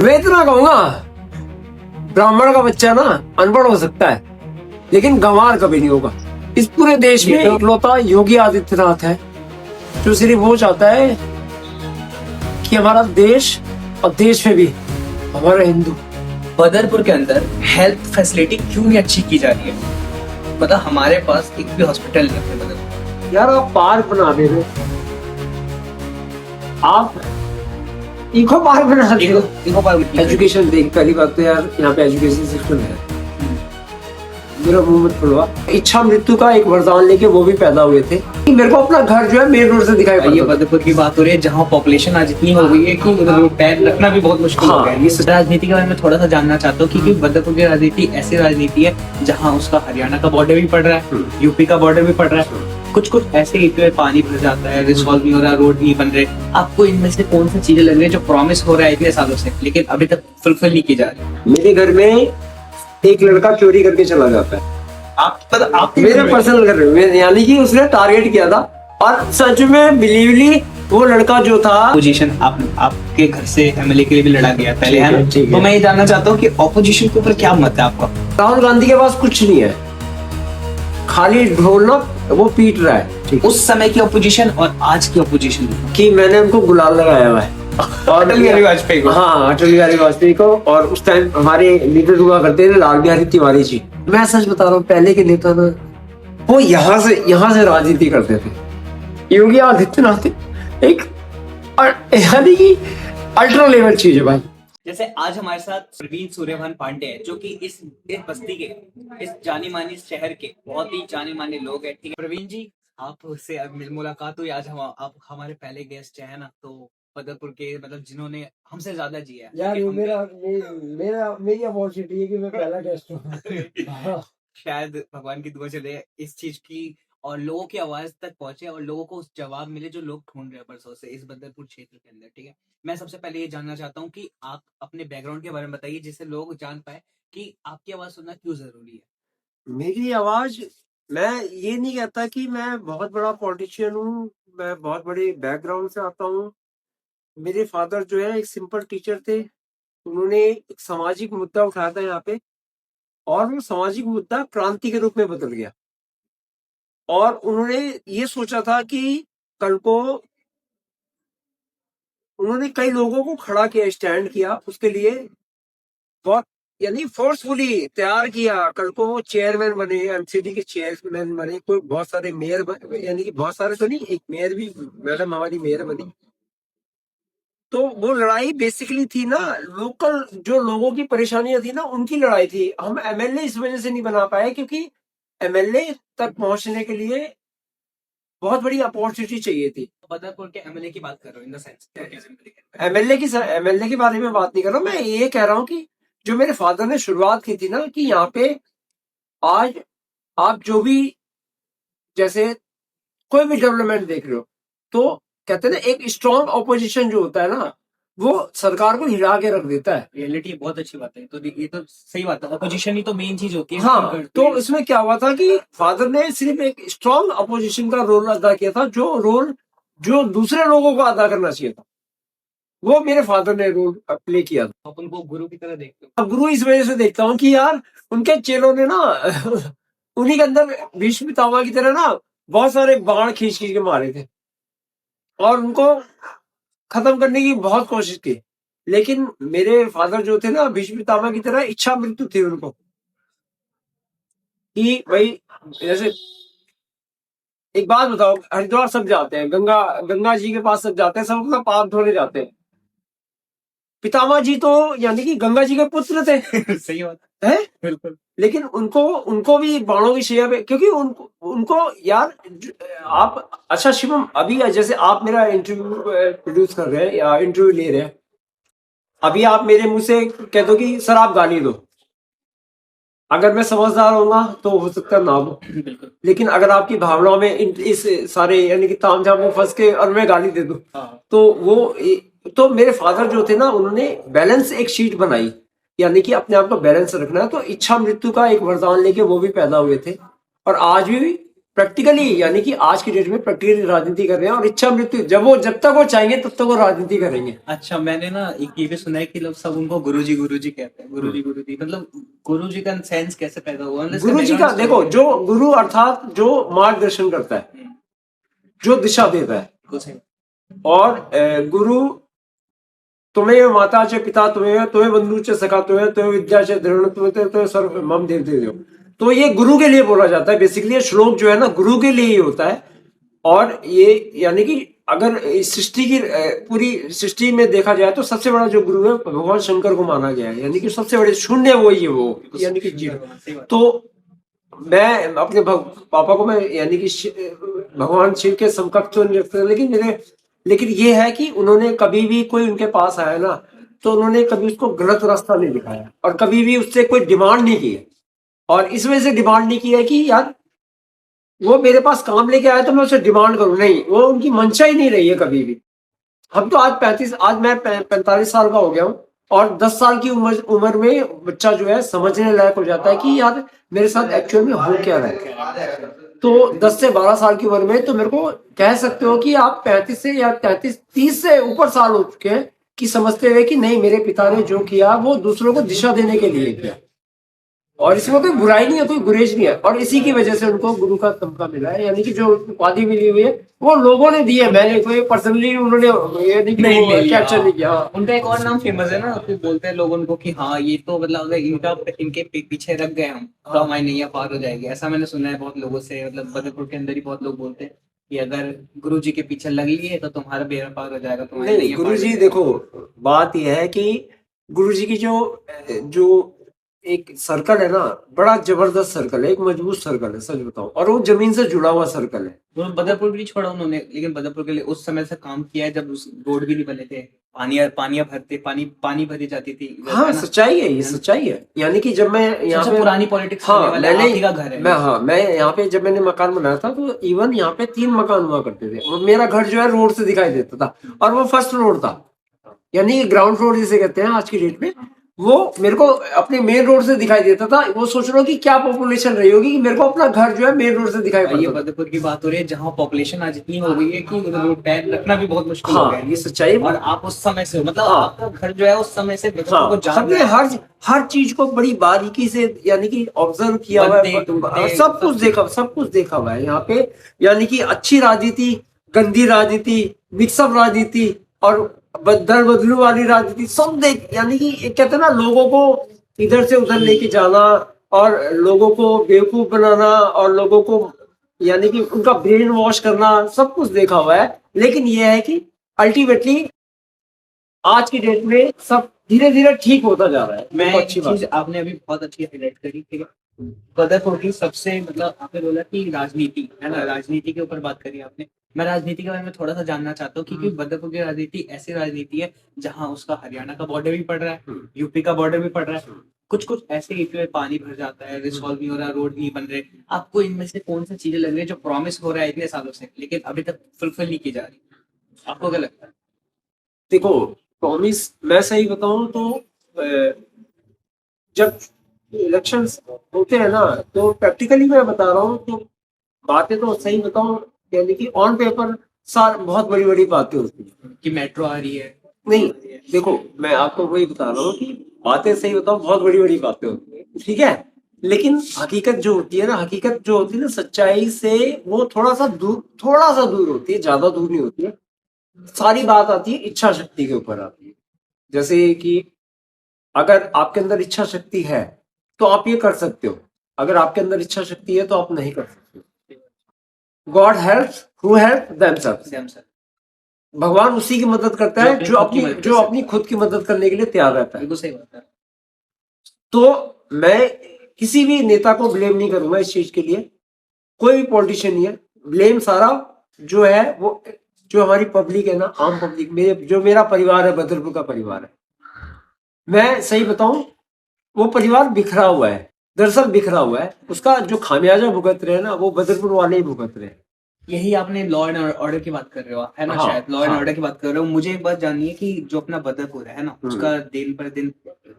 मैं इतना कहूंगा, ब्राह्मण का बच्चा ना अनपढ़ हो सकता है लेकिन गंवार कभी नहीं होगा। इस पूरे देश में इकलौता योगी आदित्यनाथ है जो सिर्फ वो चाहता है कि हमारा देश और देश में भी हमारा हिंदू। बदरपुर के अंदर हेल्थ फैसिलिटी क्यों नहीं अच्छी की जा रही है? मतलब हमारे पास एक भी हॉस्पिटल नहीं है बदरपुर। यार आप पार्क बना दे रहे, आप इको पार्क बना दे रहे। इको पार्क एजुकेशन देख, पहली बात तो यार यहाँ पे एजुकेशन सिस्टम है, मेरा मुंह मत खुलवा। इच्छा मृत्यु का एक वरदान लेके वो भी पैदा हुए थे। मेरे को अपना घर जो है मेन रोड से दिखाई पड़ता ये बदरपुर की बात हो रही है जहाँ पॉपुलेशन आज इतनी हो गई है कि उधर पैर रखना भी बहुत मुश्किल हो गया है। इस राजनीति के बारे में थोड़ा सा जानना चाहता हूँ क्योंकि बदरपुर की राजनीति ऐसी राजनीति है जहाँ उसका हरियाणा का बॉर्डर भी पड़ रहा है, यूपी का बॉर्डर भी पड़ रहा है। कुछ ऐसे एरिया में पानी भर जाता है, रिसॉल्व नहीं हो रहा, रोड नहीं बन रहे। आपको इनमें से कौन सी चीजें लग रही है जो प्रॉमिस हो रहा है इतने सालों से लेकिन अभी तक फुलफिल नहीं की जा रही? मेरे घर में एक लड़का चोरी करके चला जाता है। आप मेरे पर्सनल घर में, यानी कि उसने टारगेट किया था और सच में बिलीवली वो लड़का जो था। ऑपोजिशन आपके घर से एमएलए के लिए भी लड़ा गया पहले, है ना? तो मैं ये जानना चाहता हूँ कि ऑपोजिशन के ऊपर क्या मत है आपका? राहुल गांधी के पास कुछ नहीं है, खाली ढोलक वो पीट रहा है। उस समय की ऑपोजिशन और आज की ऑपोजिशन कि मैंने उनको गुलाल लगाया हुआ है और अटल बिहारी वाजपेयी को। हाँ, अटल बिहारी वाजपेयी को। और उस टाइम हमारे लीडर हुआ करते थे लाल बिहारी तिवारी जी। मैं सच बता रहा हूँ, पहले के नेता ना वो यहाँ से राजनीति करते थे। योगी आदित्यनाथ एक यानी कि अल्ट्रा लेवल चीज है भाई। जैसे आज हमारे साथ प्रवीण सूर्यभान पांडे है जो कि इस बस्ती के, इस जानी मानी शहर के बहुत ही जाने माने लोग हैं। ठीक है प्रवीण जी, आपसे मुलाकात हुई आज। आप हमारे पहले गेस्ट है ना, तो बदरपुर के मतलब जिन्होंने हमसे ज्यादा जिया है। यार मेरी अपॉर्चुनिटी है कि मैं पहला गेस्ट हूँ। शायद भगवान की दुआ चले इस चीज की और लोगों की आवाज तक पहुंचे और लोगों को उस जवाब मिले जो लोग ढूंढ रहे हैं बरसों से इस बदरपुर क्षेत्र के अंदर। ठीक है, मैं सबसे पहले ये जानना चाहता हूँ कि आप अपने बैकग्राउंड के बारे में बताइए जिससे लोग जान पाए कि आपकी आवाज सुनना क्यों जरूरी है। मेरी आवाज, मैं ये नहीं कहता कि मैं बहुत बड़ा पॉलिटिशियन हूँ, मैं बहुत बड़े बैकग्राउंड से आता हूँ। मेरे फादर जो है एक सिंपल टीचर थे। उन्होंने एक सामाजिक मुद्दा उठाया था यहाँ पे और वो सामाजिक मुद्दा क्रांति के रूप में बदल गया। और उन्होंने ये सोचा था कि कल को उन्होंने कई लोगों को खड़ा किया, स्टैंड किया उसके लिए, बहुत यानी फोर्सफुली तैयार किया। कल को वो चेयरमैन बने, एमसीडी के चेयरमैन बने, कोई बहुत सारे मेयर, यानी कि बहुत सारे तो नहीं, एक मेयर भी मैडम हमारी मेयर बनी। तो वो लड़ाई बेसिकली थी ना, लोकल जो लोगों की परेशानियां थी ना उनकी लड़ाई थी। हम एमएलए इस वजह से नहीं बना पाए क्योंकि एमएलए तक पहुंचने के लिए बहुत बड़ी अपॉर्चुनिटी चाहिए थी। बदरपुर के एमएलए की बात कर रहा हूँ इन द सेंस एमएलए के बारे में बात नहीं कर रहा हूँ। मैं ये कह रहा हूँ कि जो मेरे फादर ने शुरुआत की थी ना, कि यहाँ पे आज आप जो भी, जैसे कोई भी डेवलपमेंट देख रहे हो तो कहते हैं ना, एक स्ट्रॉन्ग ऑपोजिशन जो होता है ना वो सरकार को हिला के रख देता है। रियलिटी बहुत अच्छी बात है, तो ये तो सही बात है, ऑपोजिशन ही तो मेन चीज होती है। हाँ, तो इसमें क्या हुआ था कि फादर ने सिर्फ एक स्ट्रॉन्ग अपोजिशन का रोल अदा किया था, जो रोल जो दूसरे लोगों को अदा करना चाहिए था वो मेरे फादर ने रोल प्ले किया था। आप उनको गुरु की तरह देखते हो? अब गुरु इस वजह से देखता हूँ कि यार उनके चेलों ने ना उन्हीं के अंदर भीष्म पितामह की तरह ना बहुत सारे बाण खींच खींच के मारे थे और उनको खत्म करने की बहुत कोशिश की। लेकिन मेरे फादर जो थे ना, भीष्म पितामह की तरह इच्छा मृत्यु थी उनको, कि भाई जैसे एक बात बताओ, हरिद्वार सब जाते हैं, गंगा जी के पास सब जाते हैं, सब अपना पाप धोने जाते हैं। पितामह जी तो यानी कि गंगा जी के पुत्र थे। सही बात है, बिल्कुल। लेकिन उनको भी बाणों की शैया पे, क्योंकि उनको यार आप, अच्छा शिवम, अभी जैसे आप मेरा इंटरव्यू प्रोड्यूस कर रहे हैं या इंटरव्यू ले रहे हैं, अभी आप मेरे मुंह से कह दो कि सर आप गाली दो, अगर मैं समझदार होऊंगा तो हो सकता है ना दो, लेकिन अगर आपकी भावनाओं में इस सारे यानी कि तामझाम में फंस के और मैं गाली दे दूं तो वो, तो मेरे फादर जो थे ना उन्होंने बैलेंस एक शीट बनाई, यानी कि अपने आप को बैलेंस रखना है। तो इच्छा मृत्यु का एक वरदान लेके वो भी पैदा हुए थे और आज भी प्रैक्टिकली, यानी कि आज की डेट में प्रैक्टिकली राजनीति कर रहे हैं, और इच्छा मृत्यु जब तक वो चाहेंगे तब तक वो राजनीति करेंगे। अच्छा, मैंने ना एक ये भी सुना है कि लोग सब उनको गुरुजी गुरुजी कहते हैं। गुरुजी मतलब गुरुजी का सेंस कैसे पैदा हुआ? मतलब इसका गुरु जी का background देखो, story जो गुरु अर्थात जो मार्गदर्शन करता है, है। जो दिशा देता है। कुछ है। और गुरु तुम्हें माता च पिता तुम्हें बंधु च सखा तुम्हें विद्या च द्रविण तुम्हें सर्व मम देव देव। तो ये गुरु के लिए बोला जाता है। बेसिकली ये श्लोक जो है ना, गुरु के लिए ही होता है। और ये यानी कि अगर इस सृष्टि की पूरी सृष्टि में देखा जाए तो सबसे बड़ा जो गुरु है भगवान शंकर को माना गया है, यानी कि सबसे बड़े शून्य वही है वो, यानी कि जीव। तो मैं अपने पापा को मैं यानी कि भगवान शिव के समकक्ष तो नहीं रखता, लेकिन ये है कि उन्होंने कभी भी कोई उनके पास आया ना, तो उन्होंने कभी उसको गलत रास्ता नहीं दिखाया, और कभी भी उससे कोई डिमांड नहीं की है। और इस वजह से डिमांड नहीं की है कि यार वो मेरे पास काम लेके आया तो मैं उससे डिमांड करूं, नहीं, वो उनकी मंशा ही नहीं रही है कभी भी। हम तो आज मैं 45 साल का हो गया हूँ, और 10 साल की उम्र में बच्चा जो है समझने लायक हो जाता है कि यार मेरे साथ एक्चुअल में हो क्या रहा है। तो 10 से 12 साल की उम्र में तो मेरे को कह सकते हो कि आप 35 से या 30 से ऊपर साल हो चुके हैं कि समझते हुए कि नहीं, मेरे पिता ने जो किया वो दूसरों को दिशा देने के लिए किया, और इसमें कोई बुराई नहीं है, कोई गुरेज नहीं है। और इसी की वजह से उनको गुरु का तमगा मिला है, यानी कि जो उपाधि मिली हुई है वो लोगों ने दी है, मैंने कोई पर्सनली उन्होंने ये नहीं कैप्चर नहीं किया। उनका एक और नाम फेमस है ना, तो बोलते हैं लोग उनको कि हाँ ये तो मतलब अगर इनके पीछे रख गए हम तो हमारी नैया पार हो जाएगी। ऐसा मैंने सुना है बहुत लोगों से, मतलब बदरपुर के अंदर ही बहुत लोग बोलते हैं कि अगर गुरु जी के पीछे लग लिए तो तुम्हारा बेड़ा पार हो जाएगा, तुम्हारी नहीं, नैया गुरु पार हो जी जाएगी। देखो, बात यह है कि गुरु जी की जो एक सर्कल है ना, बड़ा जबरदस्त सर्कल है, एक मजबूत सर्कल है, सच बताओ, और वो जमीन से जुड़ा हुआ सर्कल है। वो बदरपुर भी नहीं छोड़ा उन्होंने, लेकिन बदरपुर के लिए उस समय से काम किया है जब उस रोड भी नहीं बने थे, पानी भरी जाती थी, हाँ, है ना? सच्चाई है, ये सच्चाई है। यानी कि जब मैं यहाँ सबसे पे पुरानी पॉलिटिक्स हाँ करने वाले मैंने आप ही का घर है। मैं यहाँ पे जब मैंने मकान बनाया था तो इवन यहाँ पे 3 मकान हुआ करते थे, और मेरा घर जो है रोड से दिखाई देता था, और वो फर्स्ट फ्लोर था, यानी ग्राउंड फ्लोर जिसे कहते हैं आज की डेट में, वो मेरे को अपने मेन रोड से दिखाई देता था। वो सोच लो कि क्या पॉपुलेशन रही होगी कि मेरे को अपना घर जो है मेन रोड से दिखाई ये पड़ता था। बदरपुर की बात हो रही है जहाँ पॉपुलेशन आज इतनी हो गई है कि उधर रोड पैर रखना भी बहुत मुश्किल हो गया हाँ, है। ये सच्चाई है। और आप उस समय से हो, मतलब हाँ। आपका घर जो है उस समय से बदरपुर हाँ, को जान हमने रहा है। हर चीज को बड़ी बारीकी से यानी कि ऑब्जर्व किया हुआ बंदे, है, टूटते, सब कुछ देखा हुआ है यहाँ पे। यानी कि अच्छी राजनीति, गंदी राजनीति, मिक्सअप राजनीति, और दर बदलू वाली राजनीति, सब देख, यानी कि एक कहते हैं ना, लोगों को इधर से उधर लेके जाना, और लोगों को बेवकूफ बनाना, और लोगों को यानी कि उनका ब्रेन वॉश करना, सब कुछ देखा हुआ है। लेकिन यह है कि अल्टीमेटली आज की डेट में सब धीरे धीरे ठीक होता जा रहा है। मैं बहुत एक अच्छी बात चीज आपने अभी बहुत अच्छी हाईलाइट करी, ठीक है। बदरपुर की सबसे, मतलब आपने बोला कि राजनीति है ना, राजनीति के ऊपर बात करी आपने। मैं राजनीति के बारे में थोड़ा सा जानना चाहता हूँ, क्योंकि बदरपुर की राजनीति ऐसी राजनीति है जहाँ उसका हरियाणा का बॉर्डर भी पड़ रहा है, यूपी का बॉर्डर भी पड़ रहा है। कुछ कुछ ऐसे एरिया में पानी भर जाता है, रिसॉल्व नहीं हो रहा, रोड नहीं बन रहे। आपको इनमें से कौन सी चीजें लग रही है जो प्रॉमिस हो रहा है इतने सालों से लेकिन अभी तक फुलफिल नहीं की जा रही? आपको क्या लगता है? देखो, प्रॉमिस मैं सही बताऊं तो जब इलेक्शंस होते हैं ना, तो प्रैक्टिकली मैं बता रहा हूँ तो बातें तो सही बताऊं, यानी कि ऑन पेपर बहुत बड़ी बड़ी बातें होती है कि मेट्रो आ रही है? नहीं, देखो मैं आपको वही बता रहा हूँ कि बातें सही बताओ, बहुत बड़ी बड़ी बातें होती है, ठीक है। लेकिन हकीकत जो होती है ना, सच्चाई से वो थोड़ा सा दूर होती है, ज्यादा दूर नहीं होती है। सारी बात आती है इच्छा शक्ति के ऊपर आती है। जैसे कि अगर आपके अंदर इच्छा शक्ति है तो आप ये कर सकते हो, अगर आपके अंदर इच्छा शक्ति है तो आप नहीं कर सकते। God helps who help themselves. भगवान उसी की मदद करता है जो अपनी खुद की मदद करने के लिए तैयार रहता है। बिल्कुल सही बात है। तो मैं किसी भी नेता को ब्लेम नहीं करूंगा इस चीज के लिए, कोई भी पॉलिटिशियन नहीं है। ब्लेम सारा जो है वो जो हमारी पब्लिक है ना, आम पब्लिक, मेरा परिवार है, बदरपुर का परिवार है। मैं सही बताऊं, वो परिवार बिखरा हुआ है, दरअसल बिखरा हुआ है। उसका जो खामियाजा भुगत रहे हैं ना, वो बदरपुर वाले ही भुगत रहे हैं। यही आपने लॉ एंड ऑर्डर की बात कर रहे हो, है ना? हाँ, शायद लॉ एंड हाँ। ऑर्डर की बात कर रहे हो। मुझे एक बात जाननी है कि जो अपना बदरपुर है ना, उसका दिन पर दिन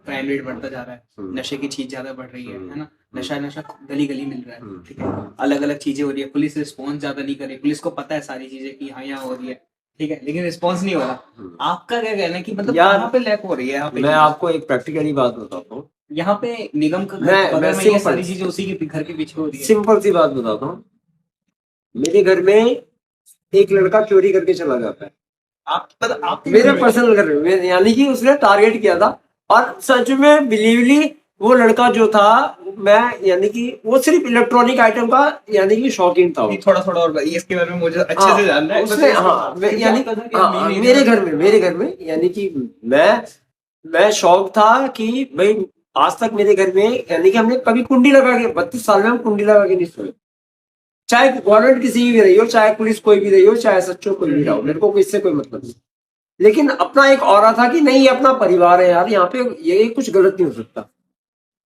क्राइम रेट बढ़ता जा रहा है, नशे की चीज ज्यादा बढ़ रही है ना, नशा नशा गली गली मिल रहा है, ठीक है, अलग अलग चीजें हो रही है, पुलिस रिस्पॉन्स ज्यादा नहीं कर रही, पुलिस को पता है सारी चीजें कि हाँ यहाँ हो रही है, ठीक है, लेकिन रिस्पॉन्स नहीं हो रहा। आपका क्या कहना है कि मतलब यार, कहाँ पे लैक हो रही है यहाँ पे? मैं आपको एक प्रैक्टिकली बात बताता हूँ। यहाँ पे निगम का मैं बगल में ये सिंपल सारी चीजें उसी के घर के पीछे हो रही है। सिंपल सी बात बताता हूँ। मेरे घर में एक लड़का चोरी करके चला जाता है, आप मेरे पर्सनल घर में, यानी कि उसने टारगेट किया था। और सच में बिलीवली वो लड़का जो था, मैं यानी कि वो सिर्फ इलेक्ट्रॉनिक आइटम का यानी कि शौकीन था वो। थोड़ा थोड़ा और इसके बारे में मुझे अच्छे हाँ, से जानना है। उसने यानी मेरे घर में यानी कि मैं शौक था कि भाई आज तक मेरे घर में यानी कि हमने कभी कुंडी लगा के 32 साल में हम कुंडी लगा के नहीं सोए। चाहे गवर्नमेंट किसी की भी रही हो, चाहे पुलिस कोई भी रही हो, चाहे सच्चो कोई भी रहा हो, मेरे को इससे कोई मतलब नहीं। लेकिन अपना एक ऑरा था कि नहीं, ये अपना परिवार है यार, यहाँ पे ये कुछ गलत नहीं हो सकता।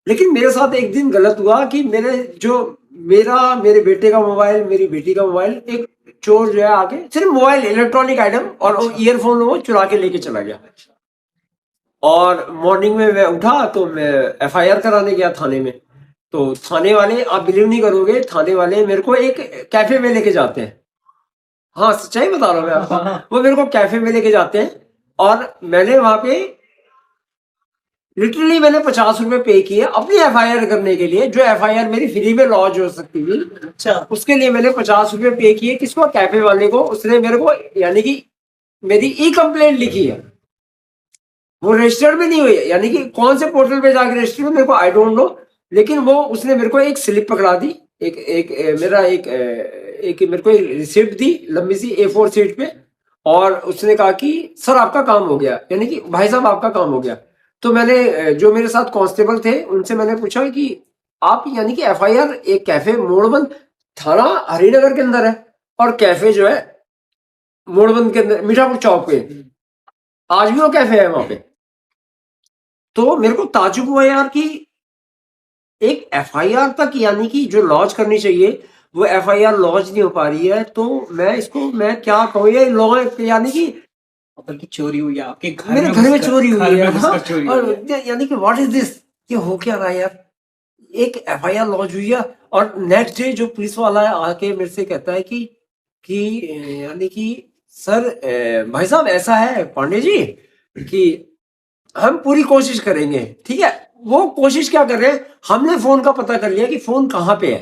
लेकिन मेरे साथ एक दिन गलत हुआ कि मेरे बेटे का मोबाइल, मेरी बेटी का मोबाइल, एक चोर जो है आके सिर्फ मोबाइल, इलेक्ट्रॉनिक आइटम और ईयरफोन वो चुरा के लेके चला गया। और मॉर्निंग में मैं उठा तो मैं FIR कराने गया थाने में। तो थाने वाले, आप बिलीव नहीं करोगे, थाने वाले मेरे को एक कैफे में लेके जाते हैं। हाँ, सच्चाई बता रहा हूँ मैं आपको। वो मेरे को कैफे में लेके जाते हैं और मैंने वहां पे लिटरली मैंने 50 रुपए पे किए अपनी FIR करने के लिए, जो FIR मेरी फ्री में लॉन्च हो सकती थी। अच्छा, उसके लिए मैंने 50 रुपए पे किए। किसको? कैफे वाले को। उसने मेरे को यानी कि मेरी कंप्लेंट लिखी है, वो रजिस्टर्ड भी नहीं हुई है, यानी कि कौन से पोर्टल पे जाकर रजिस्टर हुई मेरे को आई डोंट नो। लेकिन वो उसने मेरे को एक स्लिप पकड़ा दी, मेरे को एक रिसिप्ट दी लंबी सी A4 शीट पे, और उसने कहा कि सर आपका काम हो गया, यानी कि भाई साहब आपका काम हो गया। तो मैंने, जो मेरे साथ कांस्टेबल थे, उनसे मैंने पूछा कि आप यानी कि FIR एक कैफे मोड़बंद, थाना हरिनगर के अंदर है और कैफे जो है मोड़बंद के अंदर मीठापुर चौक पे, आज भी वो कैफे है वहां पे। तो मेरे को ताजुब हुआ यार कि एक FIR तक यानी कि जो लॉन्च करनी चाहिए वो FIR लॉन्च नहीं हो पा रही है। तो मैं क्या कहूँ, ये लॉ यानी कि आपकी चोरी हुई है, आपके घर मेरे घर में चोरी हुई है। हाँ, चोरी और यानी कि व्हाट इज दिस, ये हो क्या रहा है यार। एक FIR लॉन्च हुई है और नेक्स्ट डे जो पुलिस वाला है आके मेरे से कहता है कि यानी कि सर भाई साहब ऐसा है पांडे जी कि हम पूरी कोशिश करेंगे। ठीक है, वो कोशिश क्या कर रहे हैं, हमने फोन का पता कर लिया कि फोन कहाँ पे है,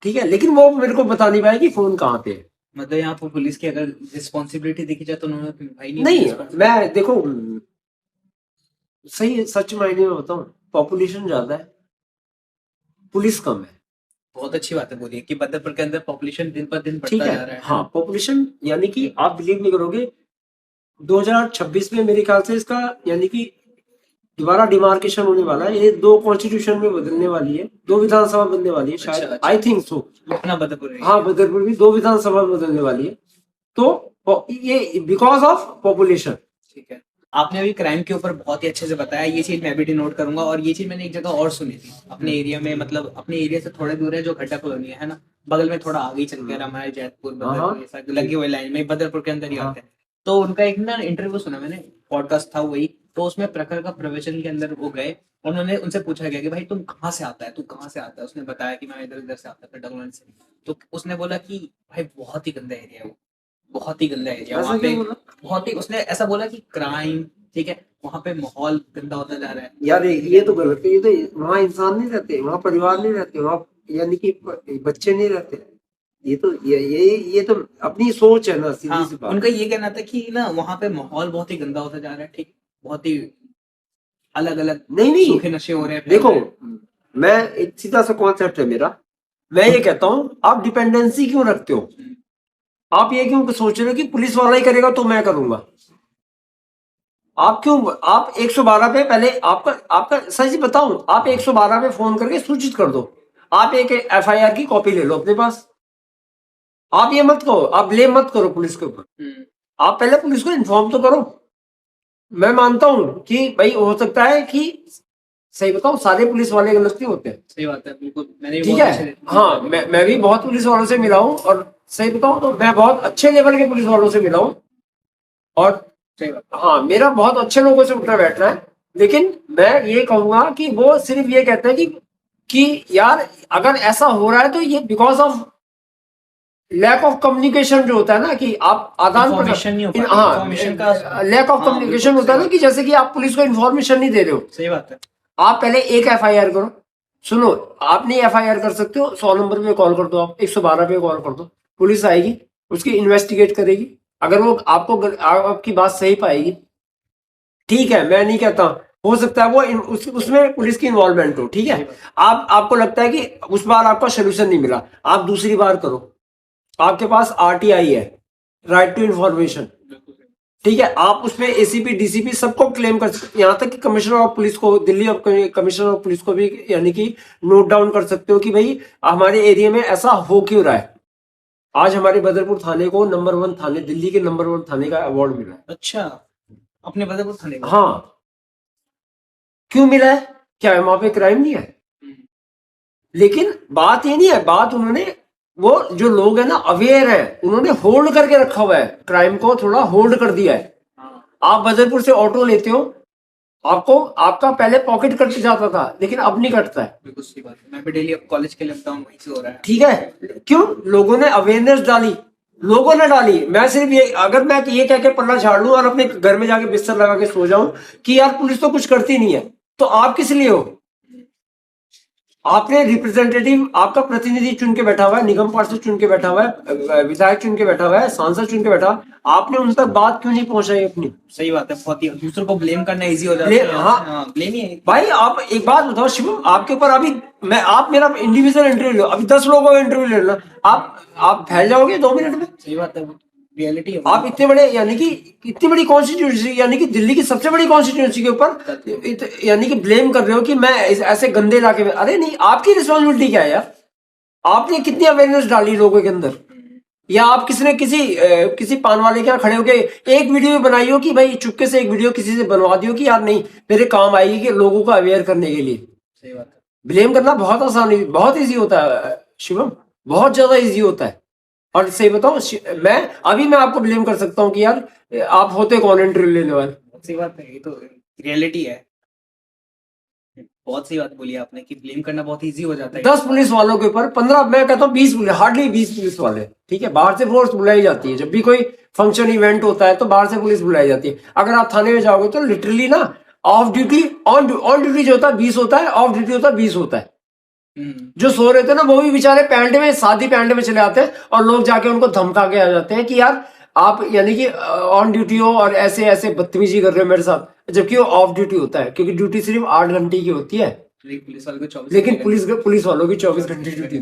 ठीक है, लेकिन वो मेरे को बता नहीं पाया कि फोन कहाँ पे है। मतलब यहाँ पर पुलिस की अगर रिस्पॉन्सिबिलिटी देखी जाए तो उन्होंने भाई नहीं, मैं देखो सही सच मायने में बताऊं, पॉपुलेशन ज्यादा है, पुलिस कम है। बहुत अच्छी बात है बोलिए कि बदरपुर के अंदर पॉपुलेशन दिन पर दिन ठीक बढ़ता है, जा रहा है। हाँ, पॉपुलेशन यानी कि आप बिलीव नहीं करोगे, 2026 में मेरे ख्याल से इसका यानी कि दोबारा डिमार्केशन होने वाला है। ये 2 कॉन्स्टिट्यूशन में बदलने वाली है, 2 विधानसभा बनने वाली है शायद, आई थिंक सो। अपना बदरपुर, हाँ, बदरपुर भी 2 विधानसभा बदलने वाली है। तो ये बिकॉज ऑफ पॉपुलेशन। ठीक है, आपने अभी क्राइम के ऊपर बहुत ही अच्छे से बताया, ये चीज मैं भी डिनोट करूंगा। और ये चीज मैंने एक जगह और सुनी थी अपने एरिया में, मतलब अपने एरिया से थोड़ा दूर है जो गड्ढा कॉलोनी है ना, बगल में थोड़ा आगे चल के हमारे जैतपुर बदरपुर ये सब लगे हुए लाइन में बदरपुर के अंदर ही आते हैं। तो उनका एक ना इंटरव्यू सुना मैंने, पॉडकास्ट था वही, तो उसमें प्रखर का प्रवचन के अंदर वो गए, उन्होंने उनसे पूछा गया कि भाई तुम कहाँ से आता है, तू कहाँ से आता है। उसने बताया कि मैं इधर उधर से आता था, डगलन से। तो उसने बोला कि भाई बहुत ही गंदा एरिया है वो, बहुत ही गंदा एरिया वहाँ पे, बहुत ही, उसने ऐसा बोला कि क्राइम, ठीक है, वहाँ पे माहौल गंदा होता जा रहा है। यार ये तो गलत है, ये तो वहाँ इंसान नहीं रहते, वहाँ परिवार नहीं रहते, वहाँ यानी कि बच्चे नहीं रहते। ये तो अपनी सोच है ना, सीधी सी बात। उनका ये कहना था कि ना वहाँ पे माहौल बहुत ही गंदा होता जा रहा है, ठीक, बहुत ही अलग अलग नहीं सूखे नशे हो रहे हैं। देखो, मैं एक सीधा सा कॉन्सेप्ट है मेरा, मैं ये कहता हूँ आप डिपेंडेंसी क्यों रखते हो, आप ये क्यों सोच रहे हो कि पुलिस वाला ही करेगा तो मैं करूंगा। आप क्यों, आप 112 पे पहले आपका सच बताऊं, आप 112 पे फोन करके सूचित कर दो, आप एक FIR की कॉपी ले लो अपने पास। आप ये मत करो, आप ब्लेम मत करो पुलिस के ऊपर, आप पहले पुलिस को इन्फॉर्म तो करो। मैं मानता हूं कि भाई हो सकता है कि, सही बताऊं, सारे पुलिस वाले गलत नहीं होते। सही बात है, बिल्कुल, मैंने ठीक है, हाँ, मैं भी बहुत पुलिस वालों से मिला हूं, और सही बताऊं तो मैं बहुत अच्छे लेवल के पुलिस वालों से मिला हूं, और हाँ, मेरा बहुत अच्छे लोगों से उठना बैठना है। लेकिन मैं ये कहूंगा कि वो सिर्फ ये कहते हैं कि यार अगर ऐसा हो रहा है तो ये because of lack of communication जो होता है ना, कि आप आदान Information नहीं हो प्रदान, पाती, हाँ, information का लैक ऑफ हाँ, कम्युनिकेशन बिल्कुल होता है ना, सही कि जैसे कि आप पुलिस को इन्फॉर्मेशन नहीं दे रहे हो। सही बात है। आप पहले एक एफआईआर करो। सुनो, आप नहीं एफआईआर कर सकते हो, 100 नंबर पे कॉल कर दो, आप 112 पे कॉल कर दो, पुलिस आएगी, उसकी इन्वेस्टिगेट करेगी। अगर वो आपकी बात सही पाएगी, ठीक है, मैं नहीं कहता, हो सकता है वो उसमें पुलिस की इन्वॉल्वमेंट हो, ठीक है। आपको लगता है कि उस बार आपका सोल्यूशन नहीं मिला, आप दूसरी बार करो, आपके पास आरटीआई है, राइट टू इन्फॉर्मेशन, ठीक है। आप उसमें एसीपी डीसीपी सबको क्लेम कर सकते, यहाँ तक कि कमिश्नर ऑफ पुलिस को, दिल्ली कमिश्नर ऑफ पुलिस को भी यानी कि नोट डाउन कर सकते हो कि भाई हमारे एरिया में ऐसा हो क्यों रहा है। आज हमारे बदरपुर थाने को नंबर 1 थाने, दिल्ली के नंबर 1 थाने का अवार्ड मिला है। अच्छा, अपने बदरपुर थाने का? हाँ, क्यों मिला है? क्या वहां पे क्राइम नहीं है? लेकिन बात ये नहीं है, बात उन्होंने, वो जो लोग है ना अवेयर है, उन्होंने होल्ड करके रखा हुआ है, क्राइम को थोड़ा होल्ड कर दिया है। आप बदरपुर से ऑटो लेते हो, आपका पहले पॉकेट कट जाता था, लेकिन अब नहीं कटता है। बिल्कुल सही बात है। मैं भी डेली अब कॉलेज के लिए अपडाउन वहीं से हो रहा है। ठीक है, क्यों? लोगों ने अवेयरनेस डाली, लोगों ने डाली। मैं सिर्फ ये, अगर मैं ये कह के पल्ला झाड़ लूं और अपने घर में जाके बिस्तर लगा के सो जाऊं कि यार पुलिस तो कुछ करती नहीं है, तो आप किस लिए हो? आपने रिप्रेजेंटेटिव, आपका प्रतिनिधि चुन के बैठा हुआ है, निगम पार्षद चुन के बैठा हुआ है, विधायक चुन के बैठा हुआ है, सांसद चुन के बैठा हुआ है, आपने उन तक बात क्यों नहीं पहुंचाई अपनी? सही बात है, बहुत ही दूसरों को ब्लेम करना इजी हो जाता है। हाँ, ब्लेम ही है भाई। आप एक बात बताओ शिवम, आपके ऊपर अभी आप मेरा इंडिविजुअल इंटरव्यू लो, अभी 10 लोगों का इंटरव्यू ले लेना, आप फैल जाओगे 2 मिनट में। सही बात है, रियलिटी है। आप इतने बड़े, यानी कि इतनी बड़ी कॉन्स्टिट्यूंसी, यानी कि दिल्ली की सबसे बड़ी कॉन्स्टिट्यूंसी के ऊपर यानी कि ब्लेम कर रहे हो कि मैं ऐसे गंदे इलाके में। अरे नहीं, आपकी रिस्पॉन्सिबिलिटी क्या है यार? आपने कितनी अवेयरनेस डाली लोगों के अंदर? या आप किसी पान वाले के यहाँ खड़े होके एक वीडियो बनाई हो कि भाई चुपके से एक वीडियो किसी से बनवा दियो कि यार नहीं मेरे काम आएगी, कि लोगों को अवेयर करने के लिए। सही बात है। ब्लेम करना बहुत आसान, बहुत इजी होता है शिवम, बहुत ज्यादा इजी होता है। और सही बताओ, मैं आपको ब्लेम कर सकता हूँ कि यार आप होते कौन इंटरव्यू लेने वाले? सही बात है, ये तो रियलिटी है। बहुत सही बात बोली आपने कि ब्लेम करना बहुत इजी हो जाता है। 10 पुलिस वालों के ऊपर 15, मैं कहता हूँ 20, हार्डली 20 पुलिस वाले, ठीक है। बाहर से फोर्स बुलाई जाती है, जब भी कोई फंक्शन इवेंट होता है तो बाहर से पुलिस बुलाई जाती है। अगर आप थाने में जाओगे तो लिटरली ना, ऑफ ड्यूटी, ऑन ड्यूटी जो होता है 20 होता है, ऑफ ड्यूटी होता है 20 होता है। जो सो रहे थे ना वो भी बेचारे पैंट में, सादी पैंट में चले आते हैं, और लोग जाके उनको धमका के आ जाते हैं कि यार आप यानी कि ऑन ड्यूटी हो और ऐसे ऐसे बदतमीजी कर रहे हो मेरे साथ, जबकि वो ऑफ ड्यूटी होता है, क्योंकि ड्यूटी सिर्फ 8 घंटे की होती है। पुलिस वालों को 24, लेकिन पुलिस वालों की 24 घंटे ड्यूटी।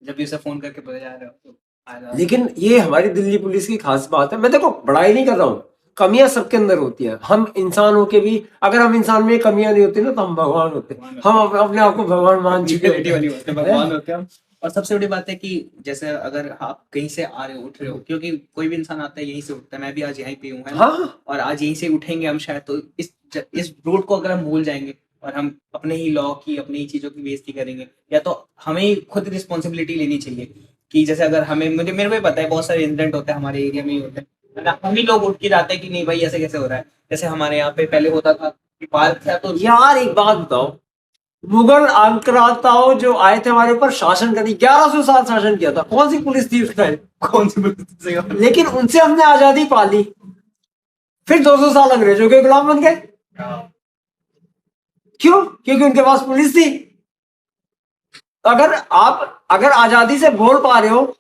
जब भी उसे फोन करके पता जा रहा हो तो लेकिन ये हमारी दिल्ली पुलिस की खास बात है। मैं देखो बड़ाई नहीं कर रहा हूँ, कमियां सबके अंदर होती है। हम इंसान होके भी, अगर हम इंसान में कमियां नहीं होती ना तो हम भगवान होते। हम अपने आप को भगवान मान चुके हैं, भगवान होते हैं। और सबसे बड़ी बात है कि जैसे अगर आप कहीं से आ रहे हो, उठ रहे हो, क्योंकि कोई भी इंसान आता है यहीं से उठता है, मैं भी आज यहीं पे हूँ, है ना? हाँ। और आज यहीं से उठेंगे हम शायद, तो इस रूट को अगर हम भूल जाएंगे और हम अपने ही लॉ की, अपनी ही चीजों की बेइज्जती करेंगे, या तो हमें ही खुद रिस्पॉन्सिबिलिटी लेनी चाहिए कि जैसे अगर हमें, मेरे को पता है बहुत सारे इंसिडेंट होते हैं हमारे एरिया में ही होते हैं, हम ही लोग उठ के जाते हैं कि नहीं भाई ऐसे कैसे हो रहा है। जैसे हमारे यहाँ पे पहले होता था कि पार्क था, तो यार एक बात बताओ, मुगल आक्रांताओं जो आए थे हमारे ऊपर शासन करने, 1100 साल शासन किया था, कौन सी पुलिस थी उस टाइम? कौन सी पुलिस? लेकिन उनसे हमने आजादी पा ली, फिर 200 साल अंग्रेजों के गुलाम बन गए। क्यों? क्योंकि उनके पास पुलिस थी। अगर आजादी से बोल पा रहे हो,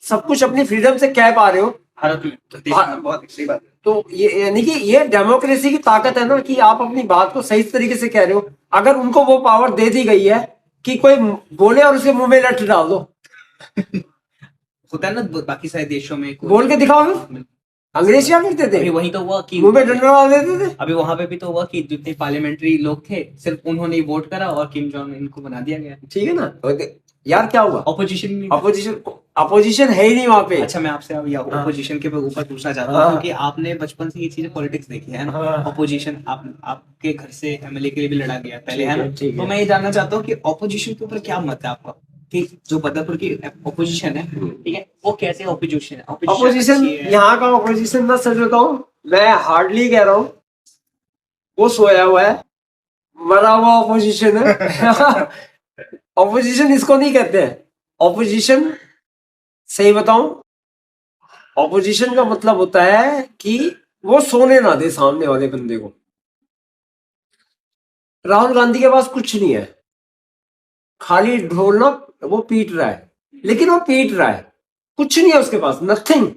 सब कुछ अपनी फ्रीडम से कह पा रहे हो, बहुत अच्छी बात है। तो ये यानी कि ये डेमोक्रेसी की ताकत है ना, कि आप अपनी बात को सही तरीके से कह रहे हो। अगर उनको वो पावर दे दी गई है कि कोई बोले और उसके मुंह में लठ डाल दो, होता है ना बाकी सारे देशों में, बोल के दिखाओ। अंग्रेज क्या करते थे? वही तो हुआ कि मुंह में डंडा डाल देते थे। अभी वहां पे भी तो हुआ कि जितने पार्लियामेंट्री लोग थे सिर्फ उन्होंने ही वोट करा और किम जोंग इनको बना दिया गया। ठीक है ना यार, क्या हुआ? अपोजिशन है ही नहीं वहां पे। अच्छा, मैं आपसे अब अपोजिशन के ऊपर पूछना चाहता हूँ, क्योंकि आपने बचपन से ये चीजें पॉलिटिक्स देखी है ना। अपोजिशन आपके घर से एमएलए के लिए भी लड़ा गया पहले, है ना? तो मैं ये जानना चाहता हूँ कि अपोजिशन के ऊपर क्या मत है आपका, कि जो बदरपुर की अपोजिशन है, ठीक है, वो कैसे अपोजिशन है? अपोजिशन यहाँ का अपोजिशन, मैं सच बताऊं, मैं हार्डली कह रहा हूँ, वो सोया हुआ है, मरा हुआ ऑपोजिशन है। ऑपोजिशन इसको नहीं कहते हैं। ऑपोजिशन, सही बताऊं, ऑपोजिशन का मतलब होता है कि वो सोने ना दे सामने वाले बंदे को। राहुल गांधी के पास कुछ नहीं है, खाली ढोलक वो पीट रहा है, लेकिन वो पीट रहा है, कुछ नहीं है उसके पास, नथिंग।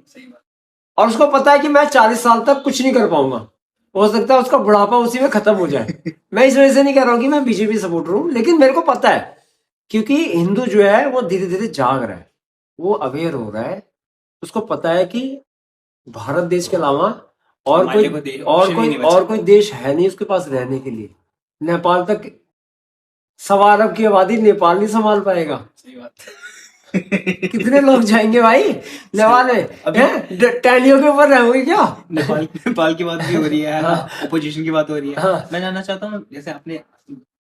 और उसको पता है कि मैं 40 साल तक कुछ नहीं कर पाऊंगा, हो सकता है उसका बुढ़ापा उसी में खत्म हो जाए। मैं इस वजह से नहीं कह रहा हूं कि मैं बीजेपी सपोर्टर हूं, लेकिन मेरे को पता है, क्योंकि हिंदू जो है वो धीरे धीरे जाग रहा है, वो अवेयर हो रहा है। उसको पता है कि भारत देश के अलावा और हमारे कोई को दे- और option ही कोई नहीं बचा। और कोई देश है नहीं उसके पास रहने के लिए। नेपाल तक, सवा अरब की आबादी नेपाल नहीं संभाल पाएगा। सही बात। कितने लोग जाएंगे भाई नेपाल में? अभी- हैं? टहनियों के ऊपर रहोगे क्या? नेपाल की बात भी हो रही है ना, हाँ। ओपोजिशन की बात हो रही है। हाँ। मैं जानना चाहता हूँ, जैसे आपने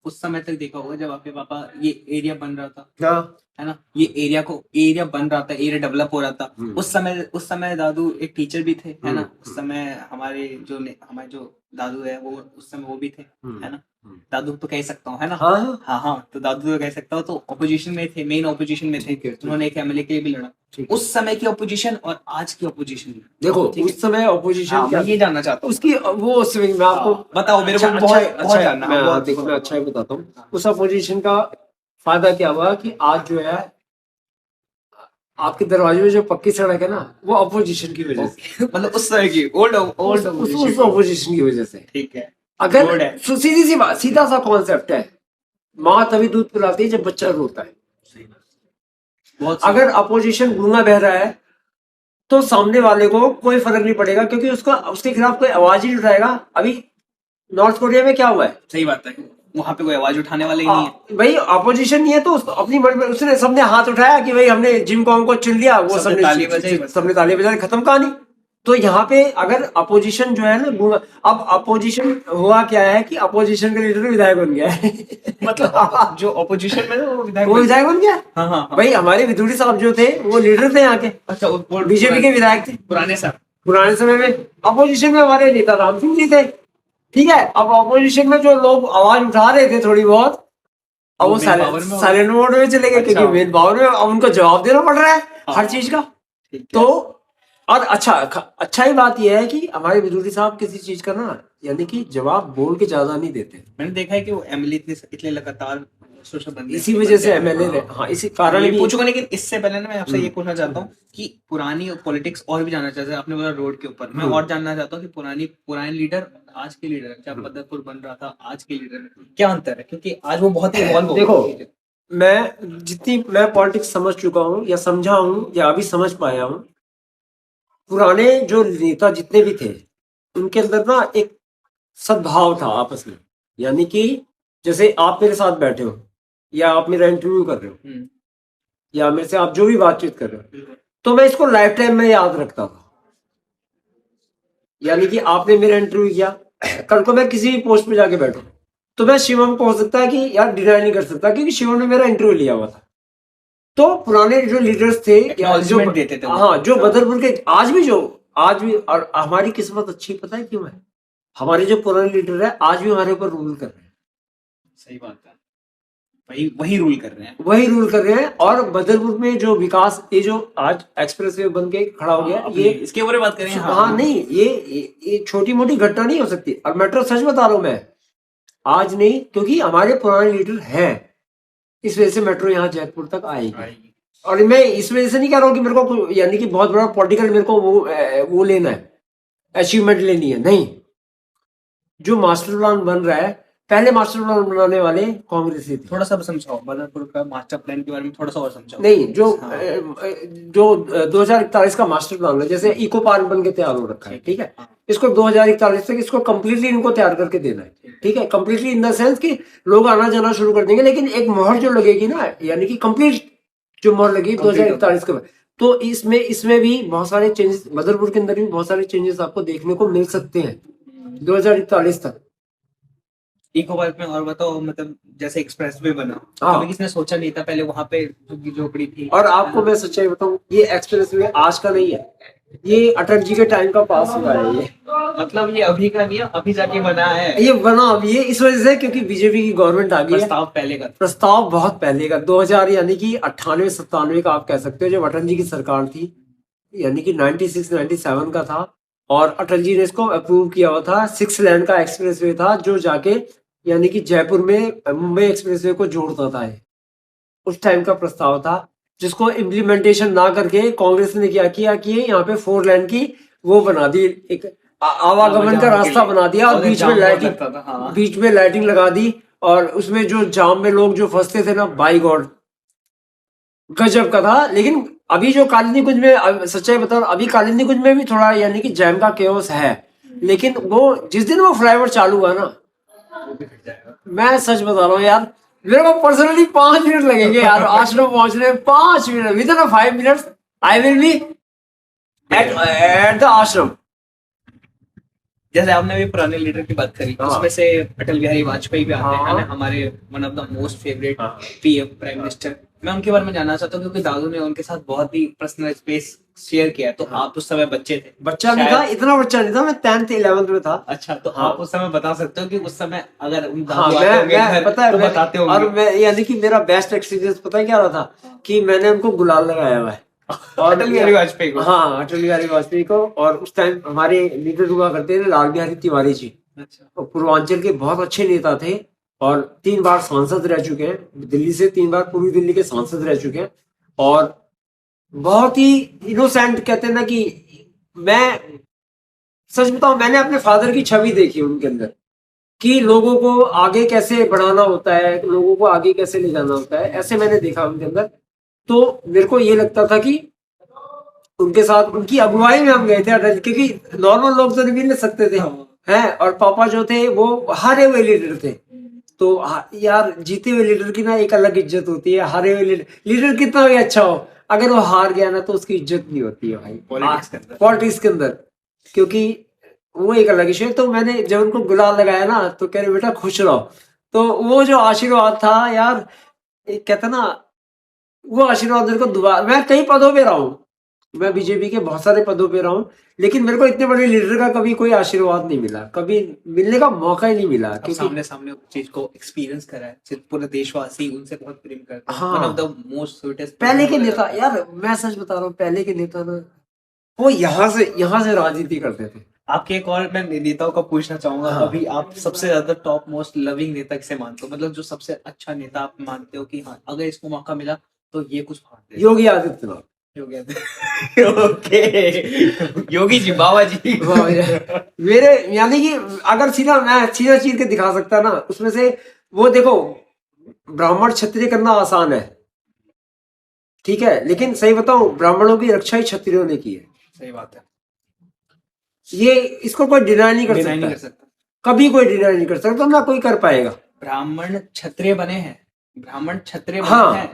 उस समय तक देखा होगा जब आपके पापा ये एरिया बन रहा था, हाँ। है ना, ये एरिया बन रहा था, एरिया डेवलप हो रहा था। हम्म। उस समय दादू एक टीचर भी थे, है ना। हम्म। उस समय हमारे जो दादू है वो उस समय वो भी थे, है ना। दादू तो कह सकता हूँ, है ना। हाँ। हाँ हाँ, तो दादू तो कह सकता हूँ, तो ऑपोजिशन में थे, मेन ऑपोजिशन में थे। ठीक है, ठीक है। उन्होंने एक एमएलए के लिए भी लड़ा। ठीक है। उस समय की ऑपोजिशन और आज की ऑपोजिशन, देखो, ठीक है। उस समय ऑपोजिशन हाँ, क्या मैं ये जानना चाहता हूँ उसकी, वो स्विंग में आपको हाँ, बताओ मेरे को, बहुत जानना है, मैं बहुत- देखो, मैं अच्छा ही बताता हूँ। उस अपोजिशन का फायदा क्या हुआ कि आज जो है आपके दरवाजे में जो पक्की सड़क है ना, वो अपोजिशन की वजह से, मतलब उस समय की ओल्ड उस अपोजिशन की वजह से। ठीक है। अगर Good है। सीधी सी बात, सीधा सा कॉन्सेप्ट है, माँ तभी दूध पिलाती है जब बच्चा रोता है। बहुत अगर अपोजिशन गूंगा बह रहा है तो सामने वाले को कोई फर्क नहीं पड़ेगा, क्योंकि उसके खिलाफ कोई आवाज ही नहीं उठाएगा। अभी नॉर्थ कोरिया में क्या हुआ है? सही बात है, वहां पे कोई आवाज उठाने वाले ही नहीं है। भाई अपोजिशन नहीं है तो अपनी उसने सबने हाथ उठाया कि भाई हमने जिम कॉम को चुन लिया, वो सबने ताली बजाई, बस। सबने ताली बजाई, खत्म कहानी। तो यहाँ पे अगर अपोजिशन जो है ना, अब अपोजिशन हुआ क्या है कि अपोजिशन का लीडर विधायक बन गया है। मतलब जो ऑपोजिशन में वो विधायक वो विधायक बन गया। हाँ हाँ हाँ। भाई हमारे विधुड़ी साहब जो थे वो लीडर थे यहाँ के, अच्छा, वो बीजेपी के विधायक थे पुराने साहब। पुराने समय में। अपोजिशन में हमारे नेता राम सिंह जी थे, ठीक है। अब अपोजिशन में जो लोग आवाज उठा रहे थे थोड़ी बहुत, अब वो main power में हो साइलेंट मोड में चले गए, अच्छा। क्योंकि मेन पावर में अब उनको जवाब देना पड़ रहा है हर चीज का। ठीक है। तो और अच्छा ही बात यह है कि हमारे विधुड़ी साहब किसी चीज का ना, यानी कि जवाब बोल के ज्यादा नहीं देते। मैंने देखा है कि वो एमएलए इतने लगातार सोशल बंदे, इसी वजह से एमएलए, हाँ इसी कारण ये भी पूछूंगा। लेकिन इससे पहले ना मैं आपसे ये पूछना चाहता हूँ कि पुरानी पॉलिटिक्स और भी जानना चाहता हूँ। आपने बोला रोड के ऊपर, मैं और जानना चाहता हूँ कि पुराने लीडर आज के लीडर, जब बदरपुर बन रहा था, आज के लीडर में क्या अंतर है? क्योंकि आज वो बहुत ही इवॉल्व हो देखो, गए। मैं पॉलिटिक्स समझ चुका हूँ या समझा हूँ या अभी समझ पाया हूँ, पुराने जो नेता जितने भी थे उनके अंदर ना एक सद्भाव था आपस में। यानी कि जैसे आप मेरे साथ बैठे हो या आप मेरा इंटरव्यू कर रहे हो या मेरे से आप जो भी बातचीत कर रहे हो, तो मैं इसको लाइफ टाइम में याद रखता था। यानी कि आपने मेरा इंटरव्यू किया, कल को मैं किसी भी पोस्ट पे जाके बैठूं तो मैं शिवम को हो सकता है कि यार डिनाई नहीं कर सकता, क्योंकि शिवम ने मेरा इंटरव्यू लिया हुआ था। तो पुराने जो लीडर्स थे या जो Acknowledgement देते थे वो। हाँ, जो बदरपुर के आज भी, और हमारी किस्मत अच्छी पता है क्यों है, हमारे जो पुराने लीडर है आज भी हमारे ऊपर रूल कर रहे हैं। सही बात है, वही रूल कर रहे हैं, वही रूल कर रहे हैं। और बदरपुर में जो विकास, ये जो आज एक्सप्रेस वे बन के खड़ा हो गया, ये इसके ऊपर बात करें। हाँ नहीं, ये छोटी मोटी घटना नहीं हो सकती। और मेट्रो सच बता रहा हूं मैं, आज नहीं, क्योंकि हमारे पुराने लीडर हैं, इस वजह से मेट्रो यहाँ जयपुर तक आएगी। और मैं इस वजह से नहीं कह रहा हूँ कि मेरे को यानी कि बहुत बड़ा पॉलिटिकल मेरे को वो लेना है, अचीवमेंट लेनी है, नहीं। जो मास्टर प्लान बन रहा है, पहले मास्टर प्लान बनाने वाले कांग्रेस ही थे। थोड़ा सा समझाओ बदरपुर का मास्टर प्लान के बारे में, थोड़ा सा और समझाओ। नहीं, जो 2041 का मास्टर प्लान है, जैसे इको पार्क बन के तैयार हो रखा है, ठीक है। इसको 2041 तक इसको कम्प्लीटली इनको तैयार करके देना है, ठीक है। कम्प्लीटली इन द सेंस कि लोग आना जाना शुरू कर देंगे, लेकिन एक मोहर जो लगेगी ना, यानी कि कंप्लीट जो मोहर लगेगी 2041 के बाद, तो इसमें भी बहुत सारे चेंजेस, बदरपुर के अंदर भी बहुत सारे चेंजेस आपको देखने को मिल सकते हैं 2041 तक। इको पार्क में और बताओ, मतलब जैसे एक्सप्रेस वे बना, हाँ। कभी किसी ने सोचा नहीं था, पहले वहां पे झोपड़ी थी। और आपको मैं सच्चाई बताऊं, ये एक्सप्रेस वे आज का नहीं है, ये अटल जी के टाइम का पास हुआ है ये। मतलब ये अभी का नहीं है, अभी जाके बना है। ये बना अभी ये इस वजह से क्योंकि बीजेपी की गवर्नमेंट आ गई है। प्रस्ताव पहले का। प्रस्ताव बहुत पहले का 2000 यानी कि 98-97 का आप कह सकते हो, जब अटल जी की सरकार थी, यानी कि 96-97 का था। और अटल जी ने इसको अप्रूव किया हुआ था। 6 लेन का एक्सप्रेसवे था जो जाके यानी कि जयपुर में मुंबई एक्सप्रेसवे को जोड़ता था। ये उस टाइम का प्रस्ताव था, जिसको इम्प्लीमेंटेशन ना करके कांग्रेस ने क्या किया कि यहाँ पे 4 लेन की वो बना दी, एक आवागमन का रास्ता बना दिया, और बीच में लाइटिंग, हाँ। बीच में लाइटिंग लगा दी। और उसमें जो जाम में लोग जो फंसते थे ना, बाई गॉड गजब का था। लेकिन अभी जो कालिंदी कुंज में सच्चाई बताओ, अभी कालिंदी कुंज में भी थोड़ा यानी कि जैम का केओस है। लेकिन वो जिस दिन वो फ्लाईओवर चालू हुआ ना, मैं सच बता रहा हूँ यार, मेरे को पर्सनली 5 मिनट लगेंगे यार आश्रम पहुंचने में। 5 minute, with in 5 minutes I will be at the आश्रम। जैसे आपने अभी पुराने लीडर की बात करी, हाँ। उसमें से अटल बिहारी वाजपेयी भी आते हाँ। हैं, हमारे one of the most favourite हाँ। PM prime minister. मैं उनके बारे में जानना चाहता हूँ क्योंकि दादू ने उनके साथ बहुत ही पर्सनल स्पेस शेयर किया है। तो हाँ। आप उस समय बच्चे थे। बच्चा भी था, शायद- इतना बच्चा नहीं था, मैं 10th 11th में था। अच्छा, तो हाँ। आप उस समय बता सकते हो कि उस समय अगर उन हाँ, दादू आते होंगे घर, पता है तो बताते होंगे। और मैं यानी कि मेरा बेस्ट एक्सपीरियंस पता है क्या रहा था कि मैंने उनको गुलाल लगाया हुआ है। और अटल बिहारी वाजपेयी को। हाँ, अटल बिहारी वाजपेयी को। और उस टाइम हमारे लीडर हुआ करते थे लाल बिहारी तिवारी जी। अच्छा। वो पूर्वांचल के बहुत अच्छे नेता थे और 3 बार सांसद रह चुके हैं दिल्ली से, 3 बार पूर्वी दिल्ली के सांसद रह चुके हैं। और बहुत ही इनोसेंट, कहते हैं ना कि मैं सच बताऊं, मैंने अपने फादर की छवि देखी उनके अंदर कि लोगों को आगे कैसे बढ़ाना होता है, लोगों को आगे कैसे ले जाना होता है, ऐसे मैंने देखा उनके अंदर। तो मेरे को ये लगता था कि उनके साथ उनकी अगुवाई में हम गए थे अटल, क्योंकि नॉर्मल लोग तो नहीं मिल सकते थे हैं। और पापा जो थे वो हारे हुए लीडर थे। तो यार, जीते हुए लीडर की ना एक अलग इज्जत होती है। हारे हुए लीडर कितना भी अच्छा हो, अगर वो हार गया ना तो उसकी इज्जत नहीं होती है भाई पॉलिटिक्स के अंदर, क्योंकि वो एक अलग इशू है। तो मैंने जब उनको गुलाल लगाया ना तो कह रहे बेटा खुश रहो। तो वो जो आशीर्वाद था यार, कहते ना, वो आशीर्वाद मेरे को दोबारा, मैं कई पदों पे रहा हूँ, मैं बीजेपी के बहुत सारे पदों पे रहा हूँ, लेकिन मेरे को इतने बड़े लीडर का कभी कोई आशीर्वाद नहीं मिला, कभी मिलने का मौका ही नहीं मिला। क्योंकि सामने सामने उस चीज को एक्सपीरियंस करा है, सिर्फ पूरे देशवासी उनसे बहुत प्रेम करते हैं। One of the most sweetest पहले के नेता यार, मैं सच बता रहा हूँ, पहले के नेता ना वो यहाँ से राजनीति करते थे। आपके एक और मैं नेताओं का पूछना चाहूंगा। हाँ। अभी आप सबसे ज्यादा टॉप मोस्ट लविंग नेता किसे मानते हो? मतलब जो सबसे अच्छा नेता आप मानते हो कि हाँ, अगर इसको मौका मिला तो ये कुछ फाड़ दे। योगी आदित्यनाथ। ओके, योगी जी, बाबा जी। मेरे यानी कि अगर मैं सीधा चीर के दिखा सकता ना उसमें से, वो देखो, ब्राह्मण क्षत्रिय करना आसान है, ठीक है, लेकिन सही बताऊं, ब्राह्मणों की रक्षा ही क्षत्रियों ने की है। सही बात है, ये इसको कोई डिनाई नहीं कर सकता, कभी कोई डिनाई नहीं कर सकता, ना कोई कर पाएगा। ब्राह्मण क्षत्रिय बने हैं, ब्राह्मण क्षत्रिय बने हाँ। हैं,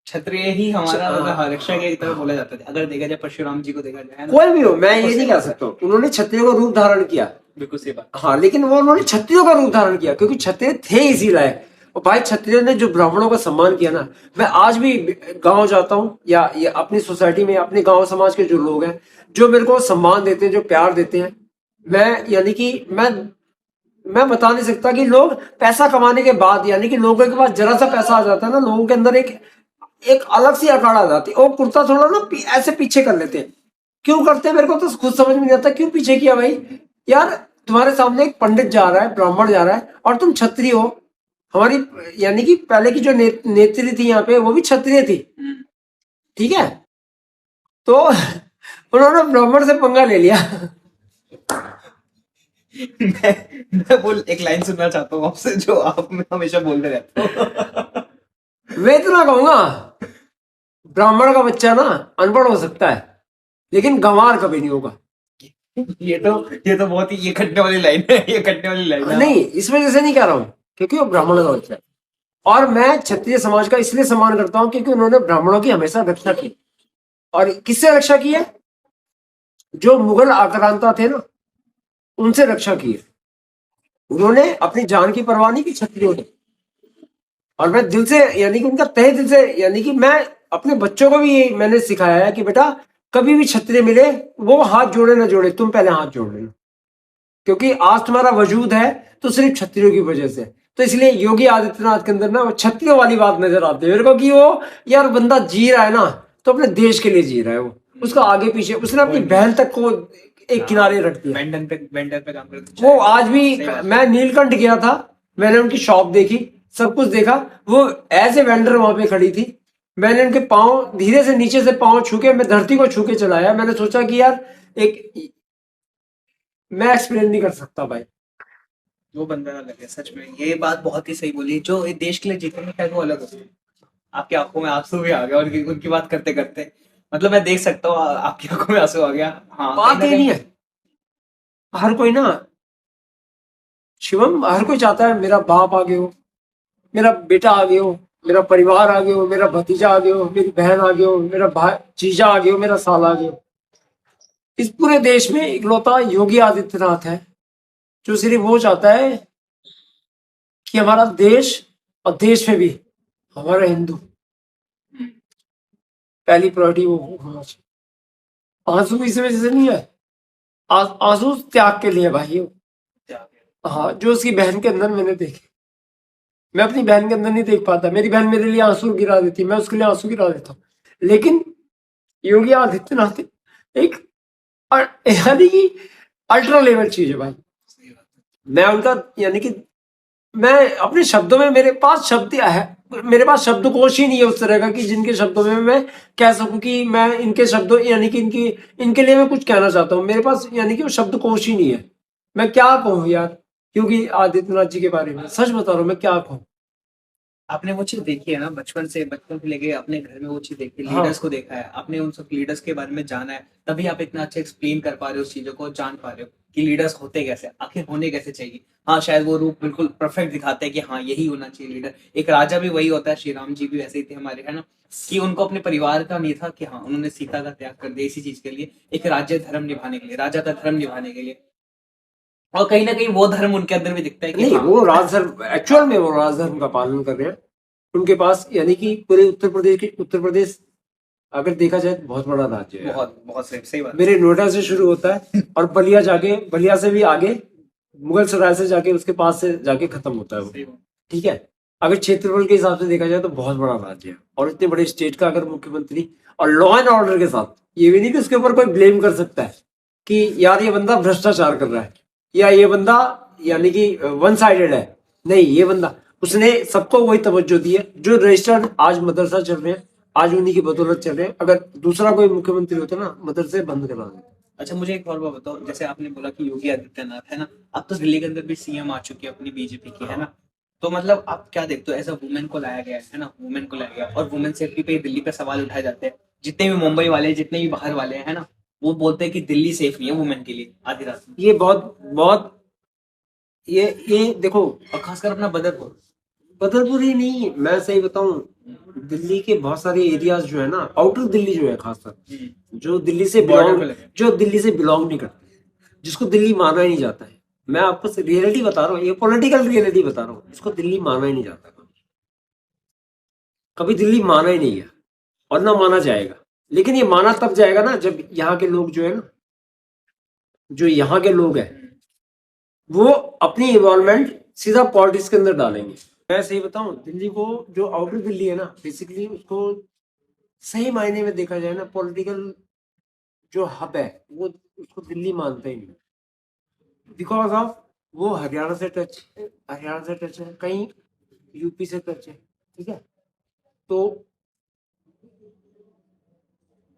क्षत्रिय ही हमारा रक्षा की तरह बोला जाता है। अगर देखा जाए परशुराम जी को देखा जाए, कोई भी हो, मैं ये नहीं कह सकता उन्होंने क्षत्रियों का रूप धारण किया, बिल्कुल सही बात। हाँ, लेकिन वो उन्होंने क्षत्रियों का रूप धारण किया क्योंकि क्षत्रिय थे इसी लायक। और भाई, क्षत्रियों ने जो ब्राह्मणों का सम्मान किया ना, मैं आज भी गांव जाता हूँ या अपनी सोसाइटी में अपने गांव समाज के जो लोग हैं जो मेरे को सम्मान देते हैं, जो प्यार देते हैं, मैं यानी कि मैं बता नहीं सकता कि लोग पैसा कमाने के बाद, यानी कि लोगों के पास जरा सा पैसा आ जाता है ना, लोगों के अंदर एक अलग सी अकाड़ आ जाती है। वो कुर्ता थोड़ा ना ऐसे पीछे कर लेते हैं। क्यों करते हैं मेरे को तो खुद समझ में नहीं आता, क्यों पीछे किया भाई? यार, तुम्हारे सामने एक पंडित जा रहा है, ब्राह्मण जा रहा है, और तुम क्षत्रिय हो। हमारी यानी कि पहले की जो नेत्री थी यहाँ पे, वो भी क्षत्रिय थी, ठीक है, तो उन्होंने ब्राह्मण से पंगा ले लिया। मैं एक लाइन सुनना चाहता हूँ आपसे जो आप हमेशा बोलते रहते हो। मैं इतना कहूंगा, ब्राह्मण का बच्चा ना अनपढ़ हो सकता है लेकिन गंवार कभी नहीं होगा। ये तो बहुत ही ये कटने वाली लाइन है, ये कटने वाली लाइन है। नहीं, इस वजह से नहीं कह रहा हूँ क्योंकि वो ब्राह्मण का बच्चा है, और मैं क्षत्रिय समाज का इसलिए सम्मान करता हूँ क्योंकि उन्होंने ब्राह्मणों की हमेशा रक्षा की। और किससे रक्षा की है? जो मुगल आक्रांता थे ना, उनसे रक्षा की है। उन्होंने अपनी जान की परवाह नहीं की क्षत्रियों ने। और मैं दिल से, यानी कि उनका तहे दिल से, यानी कि मैं अपने बच्चों को भी मैंने सिखाया है कि बेटा, कभी भी छतरी मिले वो हाथ जोड़े ना जोड़े, तुम पहले हाथ जोड़ लेना, क्योंकि आज तुम्हारा वजूद है तो सिर्फ छत्रियों की वजह से। तो इसलिए योगी आदित्यनाथ के अंदर ना वो छत्रियों वाली बात नजर आती है मेरे को, कि वो यार बंदा जी रहा है ना तो अपने देश के लिए जी रहा है, वो उसका आगे पीछे, उसने अपनी बहन तक को एक किनारे रख दिया। वेंडर पे काम करते वो आज भी, मैं नीलकंठ गया था, मैंने उनकी शॉप देखी, सब कुछ देखा, वो एज ए वेंडर वहां पे खड़ी थी, मैंने उनके पाँव धीरे से नीचे से पाँव छू के, मैं धरती को छू के चलाया, मैंने सोचा कि यार एक, मैं एक्सप्लेन नहीं कर सकता भाई। वो बंदा अलग है सच में, ये बात बहुत ही सही बोली। जो एक देश के लिए जीतेंगे शायद वो अलग होते हैं। आपकी आंखों में आंसू भी आ गया उनकी उनकी बात करते करते, मतलब मैं देख सकता हूँ आपकी आंखों में आंसू आ गया। हाँ बात कहीं ये ना नहीं कहीं है, हर कोई ना शिवम, हर कोई चाहता है मेरा बाप आगे हो, मेरा बेटा आगे हो, मेरा परिवार आगे हो, मेरा भतीजा आगे हो, मेरी बहन आगे हो, मेरा भाई जीजा आगे हो, मेरा साला आगे हो। इस पूरे देश में इकलौता योगी आदित्यनाथ है जो सिर्फ वो चाहता है कि हमारा देश, और देश में भी हमारा हिंदू पहली प्रायोरिटी वो होना चाहिए। आंसू इस वजह से नहीं है, आंसू त्याग के लिए भाई हो। हाँ, जो उसकी बहन के अंदर मैंने देखे, मैं अपनी बहन के अंदर नहीं देख पाता, मेरी बहन मेरे लिए आंसू गिरा देती, मैं उसके लिए आंसू गिरा देता हूँ, लेकिन योगी आदित्यनाथ एक यानी कि अल्ट्रा लेवल चीज है भाई। मैं उनका यानी कि मैं अपने शब्दों में, मेरे पास शब्द है, मेरे पास शब्दकोश ही नहीं है उस तरह का कि जिनके शब्दों में मैं कह सकूं कि मैं इनके शब्दों यानी कि इनकी इनके लिए मैं कुछ कहना चाहता हूँ, मेरे पास यानी कि वो शब्दकोश ही नहीं है। मैं क्या कहूँ यार, क्योंकि आदित्यनाथ जी के बारे में सच बता रहा हूँ, मैं क्या कहूँ। आपने वो चीज देखी है ना, बचपन से लेके अपने घर में वो चीज देखी है, हाँ लीडर्स को देखा है आपने, उन सब लीडर्स के बारे में जाना है, तभी आप इतना अच्छा एक्सप्लेन कर पा रहे हो उस चीजों को, जान पा रहे हो कि लीडर्स होते कैसे, आखिर होने कैसे चाहिए। हाँ शायद वो रूप बिल्कुल परफेक्ट दिखाते हैं कि हाँ यही होना चाहिए लीडर। एक राजा भी वही होता है, श्री राम जी भी वैसे ही थे हमारे, है ना, कि उनको अपने परिवार का नहीं था, कि हाँ उन्होंने सीता का त्याग कर दिया इसी चीज के लिए, एक राज्य धर्म निभाने के लिए, राजा का धर्म निभाने के लिए। और कहीं ना कहीं वो धर्म उनके अंदर भी दिखता है कि नहीं, हाँ वो राजधर्म एक्चुअल में वो राजधर्म का पालन कर रहे हैं। उनके पास यानी कि पूरे उत्तर प्रदेश अगर देखा जाए तो बहुत बड़ा राज्य है, बहुत बहुत सही सही बात। मेरे नोएडा से शुरू होता है और बलिया जाके, बलिया से भी आगे मुगल सराय से जाके उसके पास से जाके खत्म होता है वो। सही बात। ठीक है, अगर क्षेत्रफल के हिसाब से देखा जाए तो बहुत बड़ा राज्य है, और इतने बड़े स्टेट का अगर मुख्यमंत्री और लॉ एंड ऑर्डर के साथ, ये भी नहीं कि उसके ऊपर कोई ब्लेम कर सकता है कि यार ये बंदा भ्रष्टाचार कर रहा है या ये बंदा यानी कि वन साइडेड है, नहीं, ये बंदा, उसने सबको वही तवज्जो दी है। जो रजिस्टर्ड आज मदरसा चल रहे हैं, आज उन्हीं की बदौलत चल रहे हैं, अगर दूसरा कोई मुख्यमंत्री होता ना, मदरसे बंद करा देता। अच्छा मुझे एक और बात बताओ, जैसे आपने बोला कि योगी आदित्यनाथ है ना, अब तो दिल्ली के अंदर भी सीएम आ चुकी है अपनी बीजेपी की, है ना, तो मतलब आप क्या देखते हो, एज अ वुमेन को लाया गया है ना, वुमेन को लाया गया, और वुमेन सेफ्टी पे दिल्ली पे सवाल उठाए जाते हैं, जितने भी मुंबई वाले जितने भी बाहर वाले हैं ना, वो बोलते हैं कि दिल्ली सेफ नहीं है वुमेन के लिए आधी रात में। ये बहुत बहुत ये देखो, और खासकर अपना बदरपुर। बदरपुर ही नहीं, मैं सही बताऊं, दिल्ली के बहुत सारे एरियाज जो है ना, आउटर दिल्ली जो है खासकर, जो दिल्ली से Border बिलोंग पे लगे। जो दिल्ली से बिलोंग नहीं करते, जिसको दिल्ली माना ही नहीं जाता है, मैं आपको रियलिटी बता रहा हूँ, ये पॉलिटिकल रियलिटी बता रहा हूँ, इसको दिल्ली माना ही नहीं जाता, कभी दिल्ली माना ही नहीं है और ना माना जाएगा। लेकिन ये माना तब जाएगा ना जब यहाँ के लोग जो है ना, जो यहाँ के लोग हैं, वो अपनी इन्वॉल्वमेंट सीधा पॉलिटिक्स के अंदर डालेंगे। मैं सही बताऊं, दिल्ली को, जो आउटर दिल्ली है ना, बेसिकली उसको सही मायने में देखा जाए ना, पॉलिटिकल जो हब है वो उसको दिल्ली मानता ही नहीं, बिकॉज ऑफ वो हरियाणा से टच है, कहीं यूपी से टच है, ठीक है। तो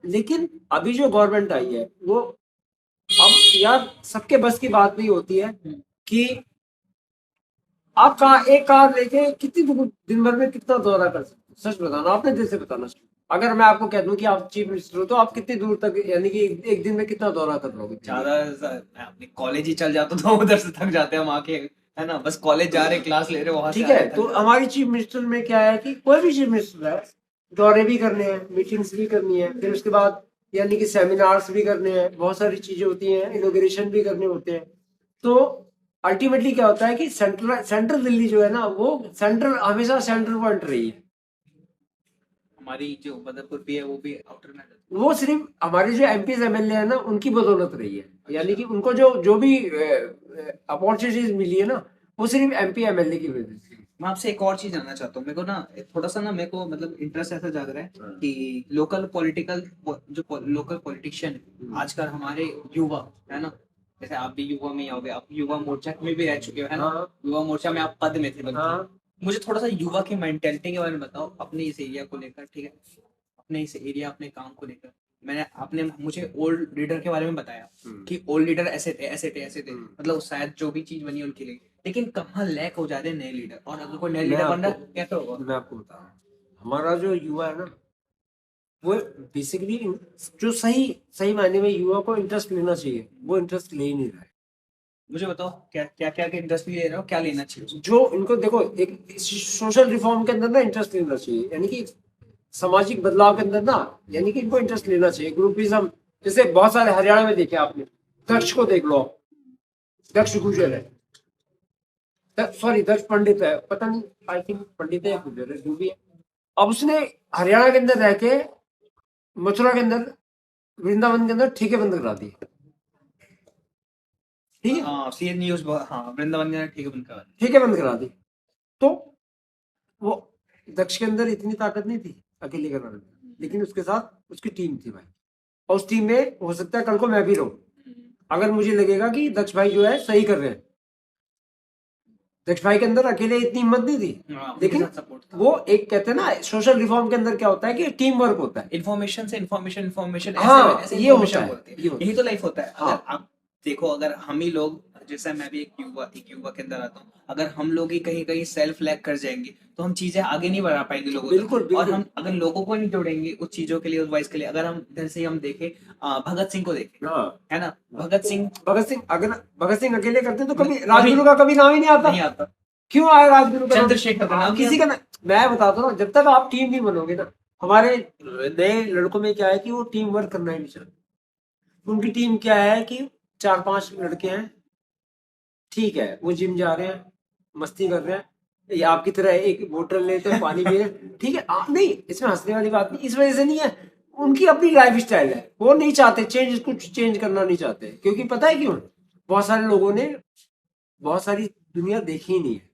लेकिन अभी जो गवर्नमेंट आई है वो, अब यार सबके बस की बात नहीं होती है कि आप कहा एक कार लेके कितनी दूर दिन भर में कितना दौरा कर सकते हो? सच बताना, आपने दिल से बताना। अगर मैं आपको कह दूं कि आप चीफ मिनिस्टर हो तो आप कितनी दूर तक यानी कि एक दिन में कितना दौरा कर लोगे? ज्यादा मैं अपने कॉलेज ही चल जाता तो उधर से थक जाते हैं हम आके, है ना, बस कॉलेज जा रहे क्लास ले रहे वहां से ठीक आ रहे, है, थक तो जाते हैं। हमारी चीफ मिनिस्टर में क्या है कि कोई भी चीफ मिनिस्टर है, दौरे भी करने हैं, मीटिंग्स भी करनी है, फिर उसके बाद यानी कि सेमिनार्स भी करने हैं, बहुत सारी चीजें होती हैं, इनोग्रेशन भी करने होते हैं। तो अल्टीमेटली क्या होता है कि सेंट्रल दिल्ली जो है ना, वो सेंट्रल, हमेशा सेंट्रल पॉइंट रही है। हमारी जो बदरपुर भी है वो भी आउटर में आ जाती वो सिर्फ हमारे जो एमपी एमएलए है ना उनकी बदौलत रही है, यानी कि उनको जो जो भी अपॉर्चुनिटीज मिली है ना वो सिर्फ एमपी एमएलए की वजह से। है। मैं आपसे एक और चीज जानना चाहता हूँ, मेरे को ना थोड़ा सा ना मेरे को मतलब इंटरेस्ट ऐसा जाग रहा है हाँ। कि लोकल पॉलिटिकल जो लोकल पॉलिटिशियन आजकल हमारे युवा है ना, जैसे आप भी युवा में ही आओगे, आप युवा मोर्चा में भी रह चुके हो है ना, हाँ युवा मोर्चा में आप पद में थे बल्कि। हाँ मुझे थोड़ा सा युवा की मेंटेलिटी के बारे में बताओ अपने इस एरिया को लेकर, ठीक है, अपने इस एरिया अपने काम को लेकर। मैंने आपने मुझे ओल्ड लीडर के बारे में बताया कि ओल्ड लीडर ऐसे थे ऐसे थे ऐसे थे, मतलब शायद जो भी चीज बनी उनके लिए, लेकिन कहाँ लैक हो जा रहे हैं नए लीडर, और अगर कोई नया मैं लीडर बन रहा है आपको कैसे होगा? मैं आपको बता रहा हूँ, हमारा जो युवा है ना वो बेसिकली जो सही सही मायने में युवा को इंटरेस्ट लेना चाहिए वो इंटरेस्ट ले ही नहीं रहा है। मुझे बताओ क्या क्या क्या इंडस्ट्री ले रहे हो, क्या लेना चाहिए? जो इनको देखो एक सोशल रिफॉर्म के अंदर ना इंटरेस्ट लेना चाहिए, यानी कि सामाजिक बदलाव के अंदर ना, यानी कि इनको इंटरेस्ट लेना चाहिए। ग्रुपिज्म जैसे बहुत सारे हरियाणा में देखे आपने, दक्ष को देख लो, दक्ष गुजर है, सॉरी दक्ष पंडित है, पता नहीं, आई थिंक पंडित है या गुजर है, जो भी है। अब उसने हरियाणा के अंदर रह के मथुरा के अंदर वृंदावन के अंदर ठेके बंद करा दिए, ठीक है, हाँ सी न्यूज, हाँ वृंदावन ने ठीक है बंद करा दिया। ठेके बंद करा दी। तो वो दक्ष के अंदर इतनी ताकत नहीं थी अकेले करने में, लेकिन उसके साथ उसकी टीम थी भाई, और उस टीम में हो सकता है कल को मैं भी रहूं अगर मुझे लगेगा कि दक्ष भाई जो है सही कर रहे हैं। दक्ष भाई के अंदर अकेले इतनी हिम्मत नहीं थी, हाँ, लेकिन उनके साथ support था। वो एक कहते हैं ना सोशल रिफॉर्म के अंदर क्या होता है कि टीम वर्क होता है। इन्फॉर्मेशन से इन्फॉर्मेशन हाँ, ऐसे ये information होता है, बोलते हैं। ये होता है। यही तो लाइफ होता है। हाँ। अगर आप देखो, अगर हम ही लोग, जैसे मैं भी एक युवा के अंदर आता हूँ, अगर हम लोग ही कहीं कहीं सेल्फ लैग कर जाएंगे तो हम चीजें आगे नहीं बढ़ा पाएंगे लोगों तक। बिल्कुल, बिल्कुल। और हम अगर लोगों को नहीं जोड़ेंगे उस चीजों के लिए, उस वॉइस के लिए, अगर हम इधर से हम देखें भगत सिंह को देखें, हाँ, है ना, भगत सिंह अगर भगत सिंह अकेले करते तो कभी कभी- राजगुरु का कभी नाम ही नहीं आता। नहीं आता। क्यों आया राजगुरु का नाम? चंद्रशेखर का नाम नहीं किसी का मैं बताता हूँ ना, जब तक आप टीम नहीं बनोगे ना, हमारे नए लड़कों में क्या है कि वो टीम वर्क करना ही नहीं चाहते। उनकी टीम क्या है कि 4-5 लड़के हैं, ठीक है, वो जिम जा रहे हैं, मस्ती कर रहे हैं, या आपकी तरह एक बोतल लेते हैं पानी पी रहे हैं, ठीक है, नहीं इसमें हंसने वाली बात नहीं, इस वजह से नहीं है, उनकी अपनी लाइफ स्टाइल है, वो नहीं चाहते चेंज, कुछ चेंज करना नहीं चाहते, क्योंकि पता है क्यों, बहुत सारे लोगों ने बहुत सारी दुनिया देखी ही नहीं है।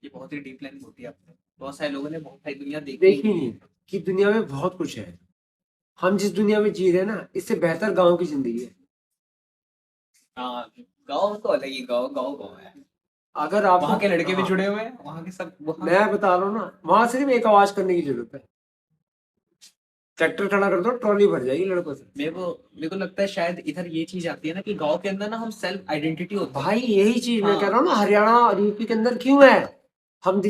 ये बहुत ही डीप लाइन होती है आपने, बहुत सारे लोगों ने बहुत सारी दुनिया देखी ही नहीं है कि दुनिया में बहुत कुछ है। हम जिस दुनिया में जी रहे हैं ना, इससे बेहतर गांव की जिंदगी है। हाँ, गाँव तो अलग ही, गाँव गाँव गाँव है। अगर आप वहाँ के लड़के भी जुड़े हुए हैं, वहाँ के सब मैं बता रहा हूँ ना, वहां सिर्फ एक आवाज करने की जरूरत है, ट्रैक्टर खड़ा कर दो, ट्रॉली भर जाएगी लड़कों से। मेरे को लगता है शायद इधर ये चीज आती है ना कि गांव के अंदर ना हम सेल्फ आइडेंटिटी होता है। भाई यही चीज मैं हाँ। कह रहा हूँ ना, हरियाणा और यूपी के अंदर क्यों है, हम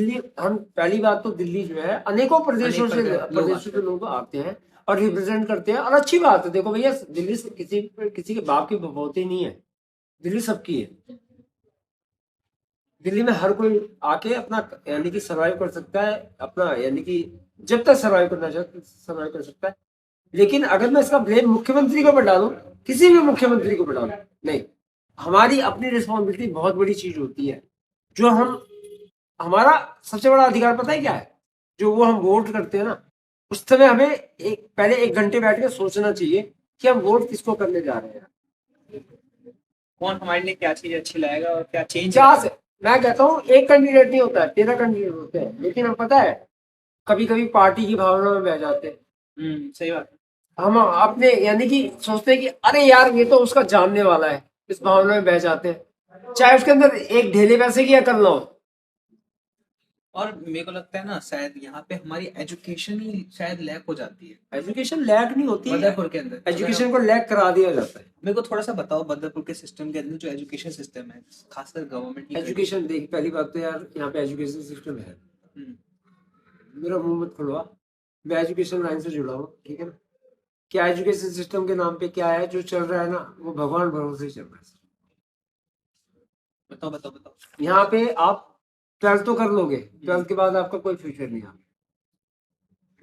पहली बात तो दिल्ली जो है अनेकों प्रदेशों से लोग आते हैं और रिप्रेजेंट करते हैं, और अच्छी बात है। देखो भैया, दिल्ली से किसी के बाप की बपौती नहीं है, दिल्ली सबकी है। दिल्ली में हर कोई आके अपना यानी कि सर्वाइव कर सकता है, अपना यानी कि जब तक सर्वाइव करना चाहे सर्वाइव कर सकता है। लेकिन अगर मैं इसका ब्लेम मुख्यमंत्री को बैठा दूं, किसी भी मुख्यमंत्री को बैठा दूं, नहीं, हमारी अपनी रिस्पॉन्सिबिलिटी बहुत बड़ी चीज होती है। जो हमारा सबसे बड़ा अधिकार पता है क्या है, जो वो हम वोट करते हैं ना, उस समय हमें पहले 1 घंटे बैठ के सोचना चाहिए कि हम वोट किसको करने जा रहे हैं, कौन हमारे लिए क्या चीज अच्छी लाएगा और क्या चेंज। क्या से मैं कहता हूँ एक कैंडिडेट नहीं होता है, 13 कैंडिडेट होते हैं, लेकिन हम पता है कभी कभी पार्टी की भावना में बह जाते हैं। सही बात है। हम अपने यानी कि सोचते हैं कि अरे यार ये तो उसका जानने वाला है, इस भावना में बह जाते हैं, चाहे उसके अंदर एक ढेले पैसे की अकल ना हो। और मेरे को लगता है ना शायद यहाँ पे हमारी एजुकेशन ही शायद लैक हो जाती है। एजुकेशन लैक नहीं होती है, बदरपुर के अंदर एजुकेशन को लैक करा दिया जाता है। मेरे को थोड़ा सा बताओ, बदरपुर के सिस्टम के अंदर जो एजुकेशन सिस्टम है, खासकर गवर्नमेंट की एजुकेशन देख, पहली बात तो यार यहाँ पे एजुकेशन सिस्टम है, मेरा मुंह मत खुलवा, मैं एजुकेशन लाइन से जुड़ा हूँ, ठीक है ना। क्या एजुकेशन सिस्टम के नाम पे क्या है जो चल रहा है ना, वो भगवान भरोसे चल रहा है। बताओ बताओ बताओ। यहाँ पे आप 12th तो कर लोगे, 12th के बाद आपका कोई फ्यूचर नहीं है,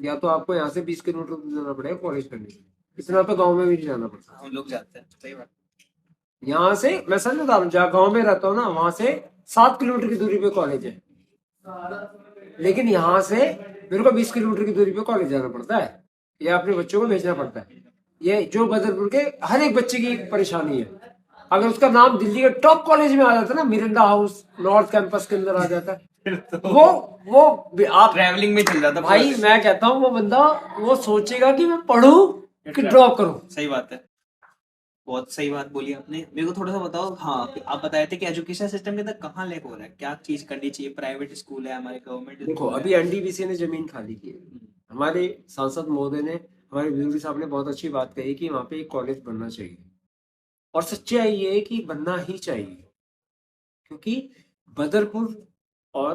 या तो आपको यहाँ से 20 किलोमीटर जाना पड़ेगा कॉलेज करने के लिए, इतना तो गांव में भी नहीं जाना पड़ता। हम लोग जाते हैं, सही बात। यहाँ से मैं सच बता रहा हूँ, जहाँ गाँव में रहता हूँ ना, वहां से 7 किलोमीटर की दूरी पे कॉलेज है, लेकिन यहाँ से मेरे को 20 किलोमीटर की दूरी पे कॉलेज जाना पड़ता है या अपने बच्चों को भेजना पड़ता है। ये जो बदरपुर के हर एक बच्चे की परेशानी है। अगर उसका नाम दिल्ली के टॉप कॉलेज में आ जाता ना, मिरिंडा हाउस नॉर्थ कैंपस के अंदर आ जाता है, वो आप ट्रैवलिंग में चल जाता भाई, मैं कहता हूँ वो बंदा वो सोचेगा कि मैं पढ़ूं कि ड्रॉप करूं। सही बात है, बहुत सही बात बोली आपने। मेरे को थोड़ा सा बताओ, हाँ आप बताए थे कि एजुकेशन सिस्टम के अंदर कहाँ लैग हो रहा है, क्या चीज करनी चाहिए? प्राइवेट स्कूल है, हमारे गवर्नमेंट देखो स्कूल अभी है। एनडीबीसी ने जमीन खाली की है। हमारे सांसद महोदय ने, हमारे बिजली साहब ने बहुत अच्छी बात कही कि वहां पे एक कॉलेज बनना चाहिए, और सच्चाई ये है कि बनना ही चाहिए, क्योंकि बदरपुर और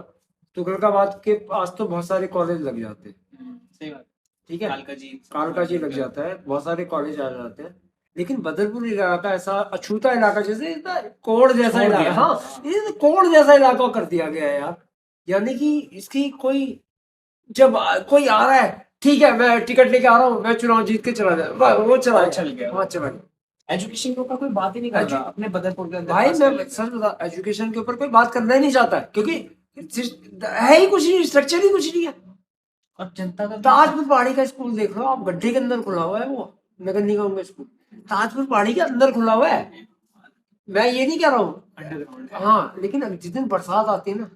तुगलकाबाद के पास तो बहुत सारे कॉलेज लग जाते हैं, सही बात। ठीक है, कालका कालका जी लग जाता है, बहुत सारे कॉलेज आ जाते हैं। लेकिन बदरपुर इलाका ऐसा अछूता इलाका, जैसे इतना कोड़ जैसा छोड़ इलाका, दिया। हाँ ये तो कोड़ जैसा इलाका कर दिया गया है यार। यानी कि इसकी कोई, जब कोई आ रहा है, ठीक है मैं टिकट लेके आ रहा हूँ, मैं चुनाव जीत के चला जाए, वो चला वो चल गया। वहाँ चला गया। एजुकेशन के ऊपर कोई बात ही नहीं कर रहा अपने बदरपुर के अंदर। भाई खास मैं कर लेते सच बता, एजुकेशन के ऊपर कोई बात करना ही नहीं चाहता है, क्योंकि है ही कुछ नहीं, स्ट्रक्चर ही कुछ नहीं है। और जनता का ताजपुर पहाड़ी का स्कूल देख लो आप, गड्ढे के अंदर खुला हुआ है वो नगर निगम का स्कूल, ताजपुर पहाड़ी के अंदर खुला हुआ है। मैं ये नहीं कह रहा हूँ, अंडरग्राउंड है। हाँ, लेकिन जिस दिन बरसात आती है ना,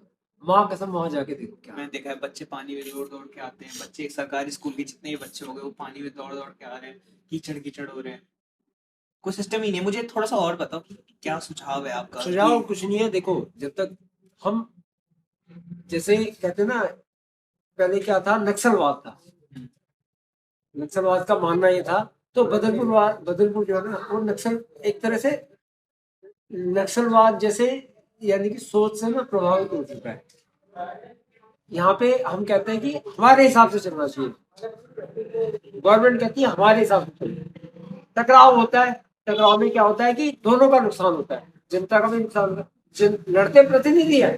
माँ कसम वहां जाके देखो क्या। मैंने देखा है बच्चे पानी में दौड़ दौड़ के आते हैं, बच्चे एक सरकारी स्कूल के जितने भी बच्चे हो गए वो पानी में दौड़ दौड़ के आ रहे हैं, कीचड़ कीचड़ हो रहे हैं, कोई सिस्टम ही नहीं है। मुझे थोड़ा सा और बताओ कि क्या सुझाव है आपका? सुझाव कुछ नहीं है। देखो जब तक हम, जैसे कहते हैं ना, पहले क्या था, नक्सलवाद था, नक्सलवाद का मानना ये था, तो बदरपुर जो है ना, वो नक्सल एक तरह से नक्सलवाद जैसे, यानी कि सोच से ना प्रभावित हो चुका है। यहाँ पे हम कहते हैं कि हमारे हिसाब से चलना चाहिए, गवर्नमेंट कहती है हमारे हिसाब से चलिए। टकराव होता है, टकराव में क्या होता है कि दोनों का नुकसान होता है, जनता का भी नुकसान होता है। लड़ते प्रतिनिधि है,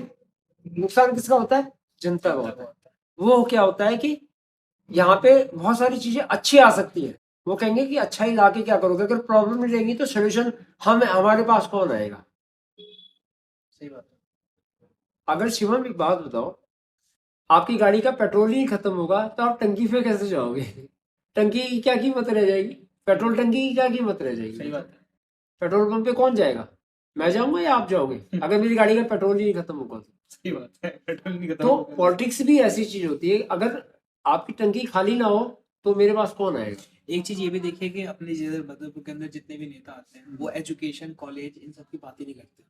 नुकसान किसका होता है? जनता का होता है। वो क्या होता है कि यहाँ पे बहुत सारी चीजें अच्छी आ सकती है, वो कहेंगे कि अच्छा ही लाके क्या करोगे, अगर प्रॉब्लम नहीं रहेगी तो सोल्यूशन हम हमारे पास कौन आएगा। सही बात है। अगर शिवम एक बात बताओ, आपकी गाड़ी का पेट्रोल ही खत्म होगा तो आप टंकी पे कैसे जाओगे? टंकी की क्या कीमत रह जाएगी, पेट्रोल टंकी की क्या कीमत रह जाएगी? सही बात है। पेट्रोल पंप पे कौन जाएगा? मैं जाऊंगा या आप जाओगे, अगर मेरी गाड़ी का पेट्रोल ही खत्म होगा तो? सही बात है, पेट्रोल नहीं खत्म तो होगा। पॉलिटिक्स भी ऐसी चीज होती है, अगर आपकी टंकी खाली ना हो तो मेरे पास कौन आएगा? एक चीज ये भी देखिए कि अपने जैसे बदरपुर के अंदर जितने भी नेता आते हैं वो एजुकेशन कॉलेज इन सब की बात ही नहीं करते।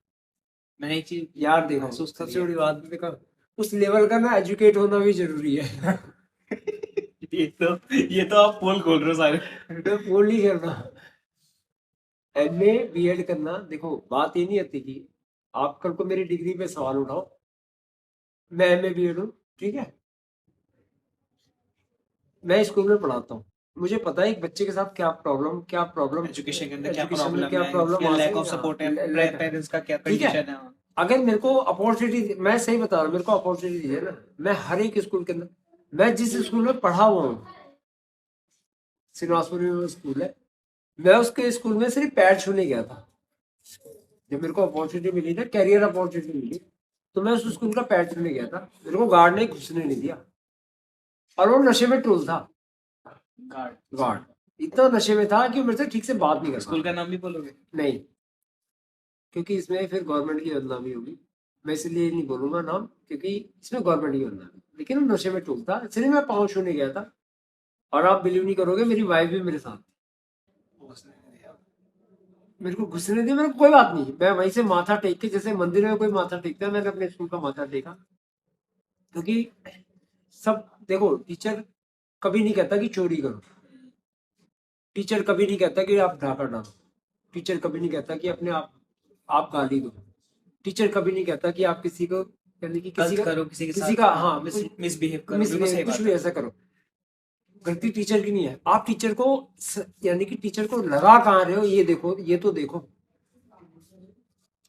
मैंने एक चीज यार देखो महसूस करी सबसे है। बड़ी बात देखो, उस लेवल का ना एजुकेट होना भी जरूरी है। ये तो आप पोल खोल रहे हो सारे। मैं बोल नहीं कर रहा, एमए बीएड करना, देखो बात ये नहीं आती कि आप कल को मेरी डिग्री पे सवाल उठाओ, मैं एमए बीएड हूँ, ठीक है, मैं स्कूल में पढ़ाता हूँ, मुझे पता है एक बच्चे के साथ क्या प्रॉब्लम एजुकेशन के अंदर क्या एजुकेशन में प्रॉब्लम क्या है, प्रॉब्लम या आ लैक ऑफ सकती सपोर्ट है, है, पेरेंट्स का क्या ठीक है। कंडीशन है। अगर मेरे को अपॉर्चुनिटी, मैं सही बता रहा हूँ, मेरे को अपॉर्चुनिटी दी है ना, मैं हर एक स्कूल के अंदर, मैं जिस स्कूल में पढ़ा हुआ हूँ, श्रीनिवासपुर में स्कूल है, मैं उसके स्कूल में सिर्फ पैर छूने गया था। जब मेरे को अपॉर्चुनिटी मिली ना, कैरियर अपॉर्चुनिटी मिली, तो मैं उस स्कूल का पैर छूने गया था, मेरे को गार्ड ने घुसने नहीं दिया, और वो नशे में टोल था, गार्ड इतना नशे में था कि वो मेरे से ठीक से बात नहीं कर स्कूल सकता। का नाम भी बोलोगे? नहीं, क्योंकि इसमें फिर गवर्नमेंट की बदनामी होगी, मैं इसलिए नहीं बोलूंगा नाम, क्योंकि इसमें गवर्नमेंट की बदनामी, लेकिन वो नशे में टोल था, इसलिए मैं पाँव छूने गया था। और आप बिलीव नहीं करोगे, मेरी वाइफ भी मेरे साथ थी। मेरे को घुसने दिया, मेरे को कोई बात नहीं, मैं वहीं से माथा टेक के, जैसे मंदिर में कोई माथा टेकता है, मैंने अपने स्कूल का माथा टेका, क्योंकि सब देखो, टीचर कभी नहीं कहता कि चोरी करो, टीचर कभी नहीं कहता कि आप डाका डालो, टीचर कभी नहीं कहता कि अपने आप गाली दो, टीचर कभी नहीं कहता कि आप किसी को, यानी कि किसी का करो, किसी किसी का, हाँ, मिसबिहेव करो, बिल्कुल सही कुछ बात भी है। ऐसा करो, गलती टीचर की नहीं है। आप टीचर को यानी कि टीचर को लगा कहाँ रहे हो, ये देखो, ये तो देखो,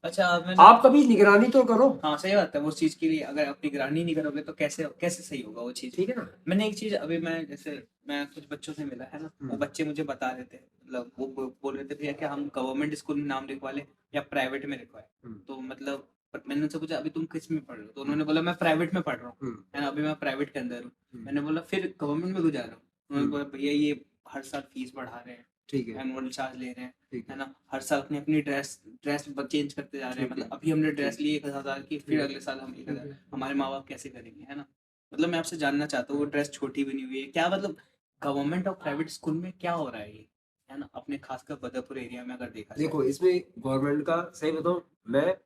अच्छा आप कभी निगरानी तो करो। हाँ सही बात है, वो चीज के लिए अगर आप निगरानी नहीं करोगे तो कैसे कैसे सही होगा वो चीज, ठीक है ना। मैंने एक चीज अभी मैं जैसे मैं कुछ बच्चों से मिला है ना, वो बच्चे मुझे बता रहे थे, मतलब वो बोल रहे थे भैया कि हम गवर्नमेंट स्कूल में नाम लिखवा ले या प्राइवेट में लिखवाए, तो मतलब पर मैंने उनसे पूछा अभी तुम किस में पढ़ रहे हो, तो उन्होंने बोला मैं प्राइवेट में पढ़ रहा हूँ, है ना, अभी मैं प्राइवेट के अंदर हूँ। मैंने बोला फिर गवर्नमेंट में क्यों जा रहा हूँ? उन्होंने बोला भैया ये हर साल फीस बढ़ा रहे हैं, ठीक है, एनुअल चार्ज ले रहे हैं, ठीक है ना, हर साल अपनी अपनी ड्रेस ड्रेस चेंज करते जा रहे हैं, ठीक है। मतलब अभी हमने ड्रेस ली 1,000 की, फिर अगले साल हम 1,000, हमारे माँ बाप कैसे करेंगे, है ना। मतलब मैं आपसे जानना चाहता हूँ वो ड्रेस छोटी बनी हुई है क्या, मतलब गवर्नमेंट और प्राइवेट स्कूल में क्या हो रहा है ये, है ना, अपने खासकर बदरपुर एरिया में अगर देखा जाए। देखो इसमें गवर्नमेंट का सही बताऊं मैं,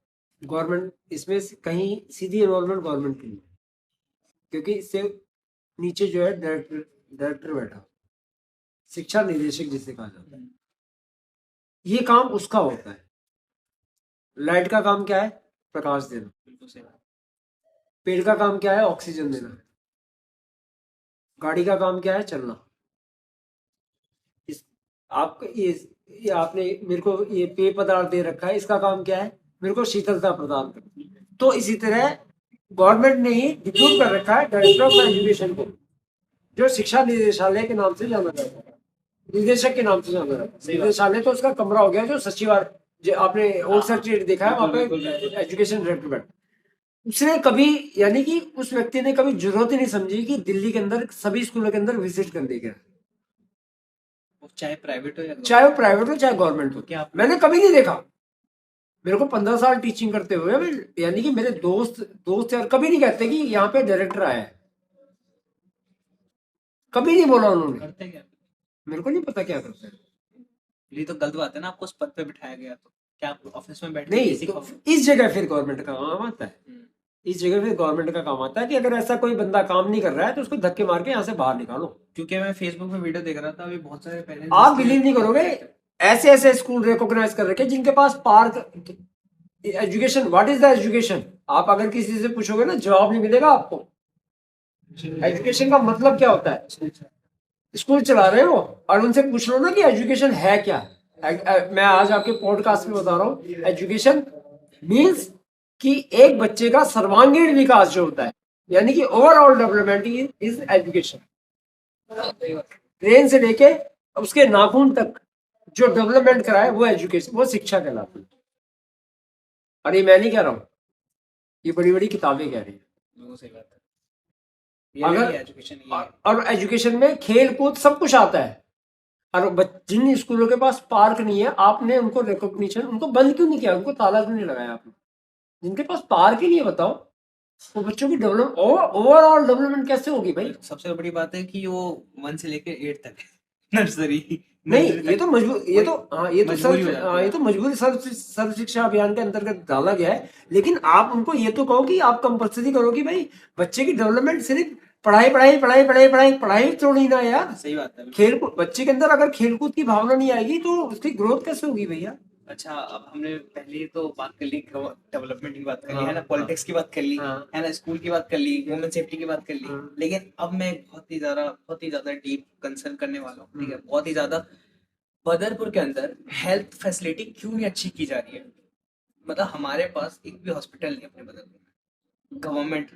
गवर्नमेंट इसमें कहीं सीधी इन्वॉल्वमेंट गवर्नमेंट की नहीं है, क्योंकि इससे नीचे जो है डायरेक्टर डायरेक्टर बैठा, शिक्षा निदेशक जिसे कहा जाता है, ये काम उसका होता है। लाइट का काम क्या है? प्रकाश देना। बिल्कुल सही बात। पेड़ का काम क्या है? ऑक्सीजन देना। गाड़ी का काम क्या है? चलना। इस आप ये आपने मेरे को ये पेय पदार्थ दे रखा है, इसका काम क्या है? मेरे को शीतलता प्रदान करना। तो इसी तरह गवर्नमेंट ने ही डिप्यूट कर रखा है डायरेक्टर ऑफ एजुकेशन को, जो शिक्षा निदेशालय के नाम से जाना जाता है, निदेशक के नाम से जाना जाता है। निदेशालय तो उसका कमरा हो गया जो सचिवालय, जो आपने होम सेक्रेटरी देखा है वहाँ पे एजुकेशन डायरेक्टर बैठा। उसने कभी, यानी कि उस व्यक्ति ने कभी जरूरत ही नहीं समझी कि दिल्ली के अंदर सभी स्कूलों के अंदर विजिट करने का, चाहे प्राइवेट हो या चाहे वो प्राइवेट हो चाहे गवर्नमेंट हो। क्या मैंने कभी नहीं देखा। मेरे को 15 साल टीचिंग करते हुए यानी कि मेरे दोस्त यार कभी नहीं कहते कि यहाँ पे डायरेक्टर आया है, कभी नहीं बोला उन्होंने। करते क्या? मेरे को नहीं पता क्या करते हैं। ये तो गलत बात है ना, आपको उस पद पे बिठाया गया तो क्या आप ऑफिस में बैठ के नहीं किसी तो को इस जगह फिर गवर्नमेंट का काम आता है, इस जगह फिर गवर्नमेंट का काम आता है कि अगर ऐसा कोई बंदा काम नहीं कर रहा है तो उसको धक्के मार के यहाँ से बाहर निकालो। क्योंकि मैं फेसबुक में वीडियो देख रहा था, अभी बहुत सारे पेरेंट्स आप बिलीव नहीं करोगे, ऐसे ऐसे स्कूल रिकॉग्नाइज कर रखे जिनके पास park, education, what is the education? आप अगर किसी से पूछोगे ना जवाब नहीं मिलेगा आपको। एजुकेशन का मतलब क्या होता है? स्कूल चला रहे हो और उनसे पूछ लो ना कि एजुकेशन है क्या। मैं आज आपके पॉडकास्ट में बता रहा हूँ, एजुकेशन मीन्स कि एक बच्चे का सर्वांगीण विकास जो होता है, यानी कि overall development is education. Brain से लेके उसके नाखून तक जो डेवलपमेंट कराए वो एजुकेशन, वो शिक्षा कहलाती है। और ये मैं नहीं कह रहा हूँ, ये बड़ी बड़ी किताबें कह रही है। बिल्कुल सही बात है। अगर एजुकेशन ये है। और एजुकेशन में खेल कूद सब कुछ आता है। और जिन स्कूलों के पास पार्क नहीं है, आपने उनको रिकॉग्निशन, उनको बंद क्यों नहीं किया, उनको ताला क्यों नहीं लगाया आपने? जिनके पास पार्क ही नहीं है, बताओ वो बच्चों की डेवलप ओवरऑल डेवलपमेंट कैसे होगी भाई? सबसे बड़ी बात है कि वो 1 से लेके 8 तक है नर्सरी नहीं, ये तो मजबूर, ये तो हाँ, ये तो मजबूरी हो सर्व जाती हाँ, है। ये तो मजबूरी सर्व शिक्षा अभियान के अंतर्गत डाला गया है। लेकिन आप उनको ये तो कहो कि आप कंपलसरी करो कि भाई बच्चे की डेवलपमेंट सिर्फ पढ़ाई पढ़ाई पढ़ाई पढ़ाई पढ़ाई पढ़ाई थोड़ी ना यार। सही बात है। खेल, बच्चे के अंदर अगर खेलकूद की भावना नहीं आएगी तो उसकी ग्रोथ कैसे होगी भैया? अच्छा, अब हमने पहले तो बात कर ली, डेवलपमेंट की बात कर ली, हाँ, है ना, पॉलिटिक्स की बात कर ली, हाँ, है ना, स्कूल की बात कर ली, वुमेन सेफ्टी की बात कर ली, हाँ। लेकिन अब मैं बहुत ही ज्यादा डीप कंसर्न करने वाला हूँ, ठीक है, बहुत ही ज्यादा। बदरपुर के अंदर हेल्थ फैसिलिटी क्यों नहीं अच्छी की जा रही है? मतलब हमारे पास एक भी हॉस्पिटल नहीं अपने बदरपुर में, गवर्नमेंट,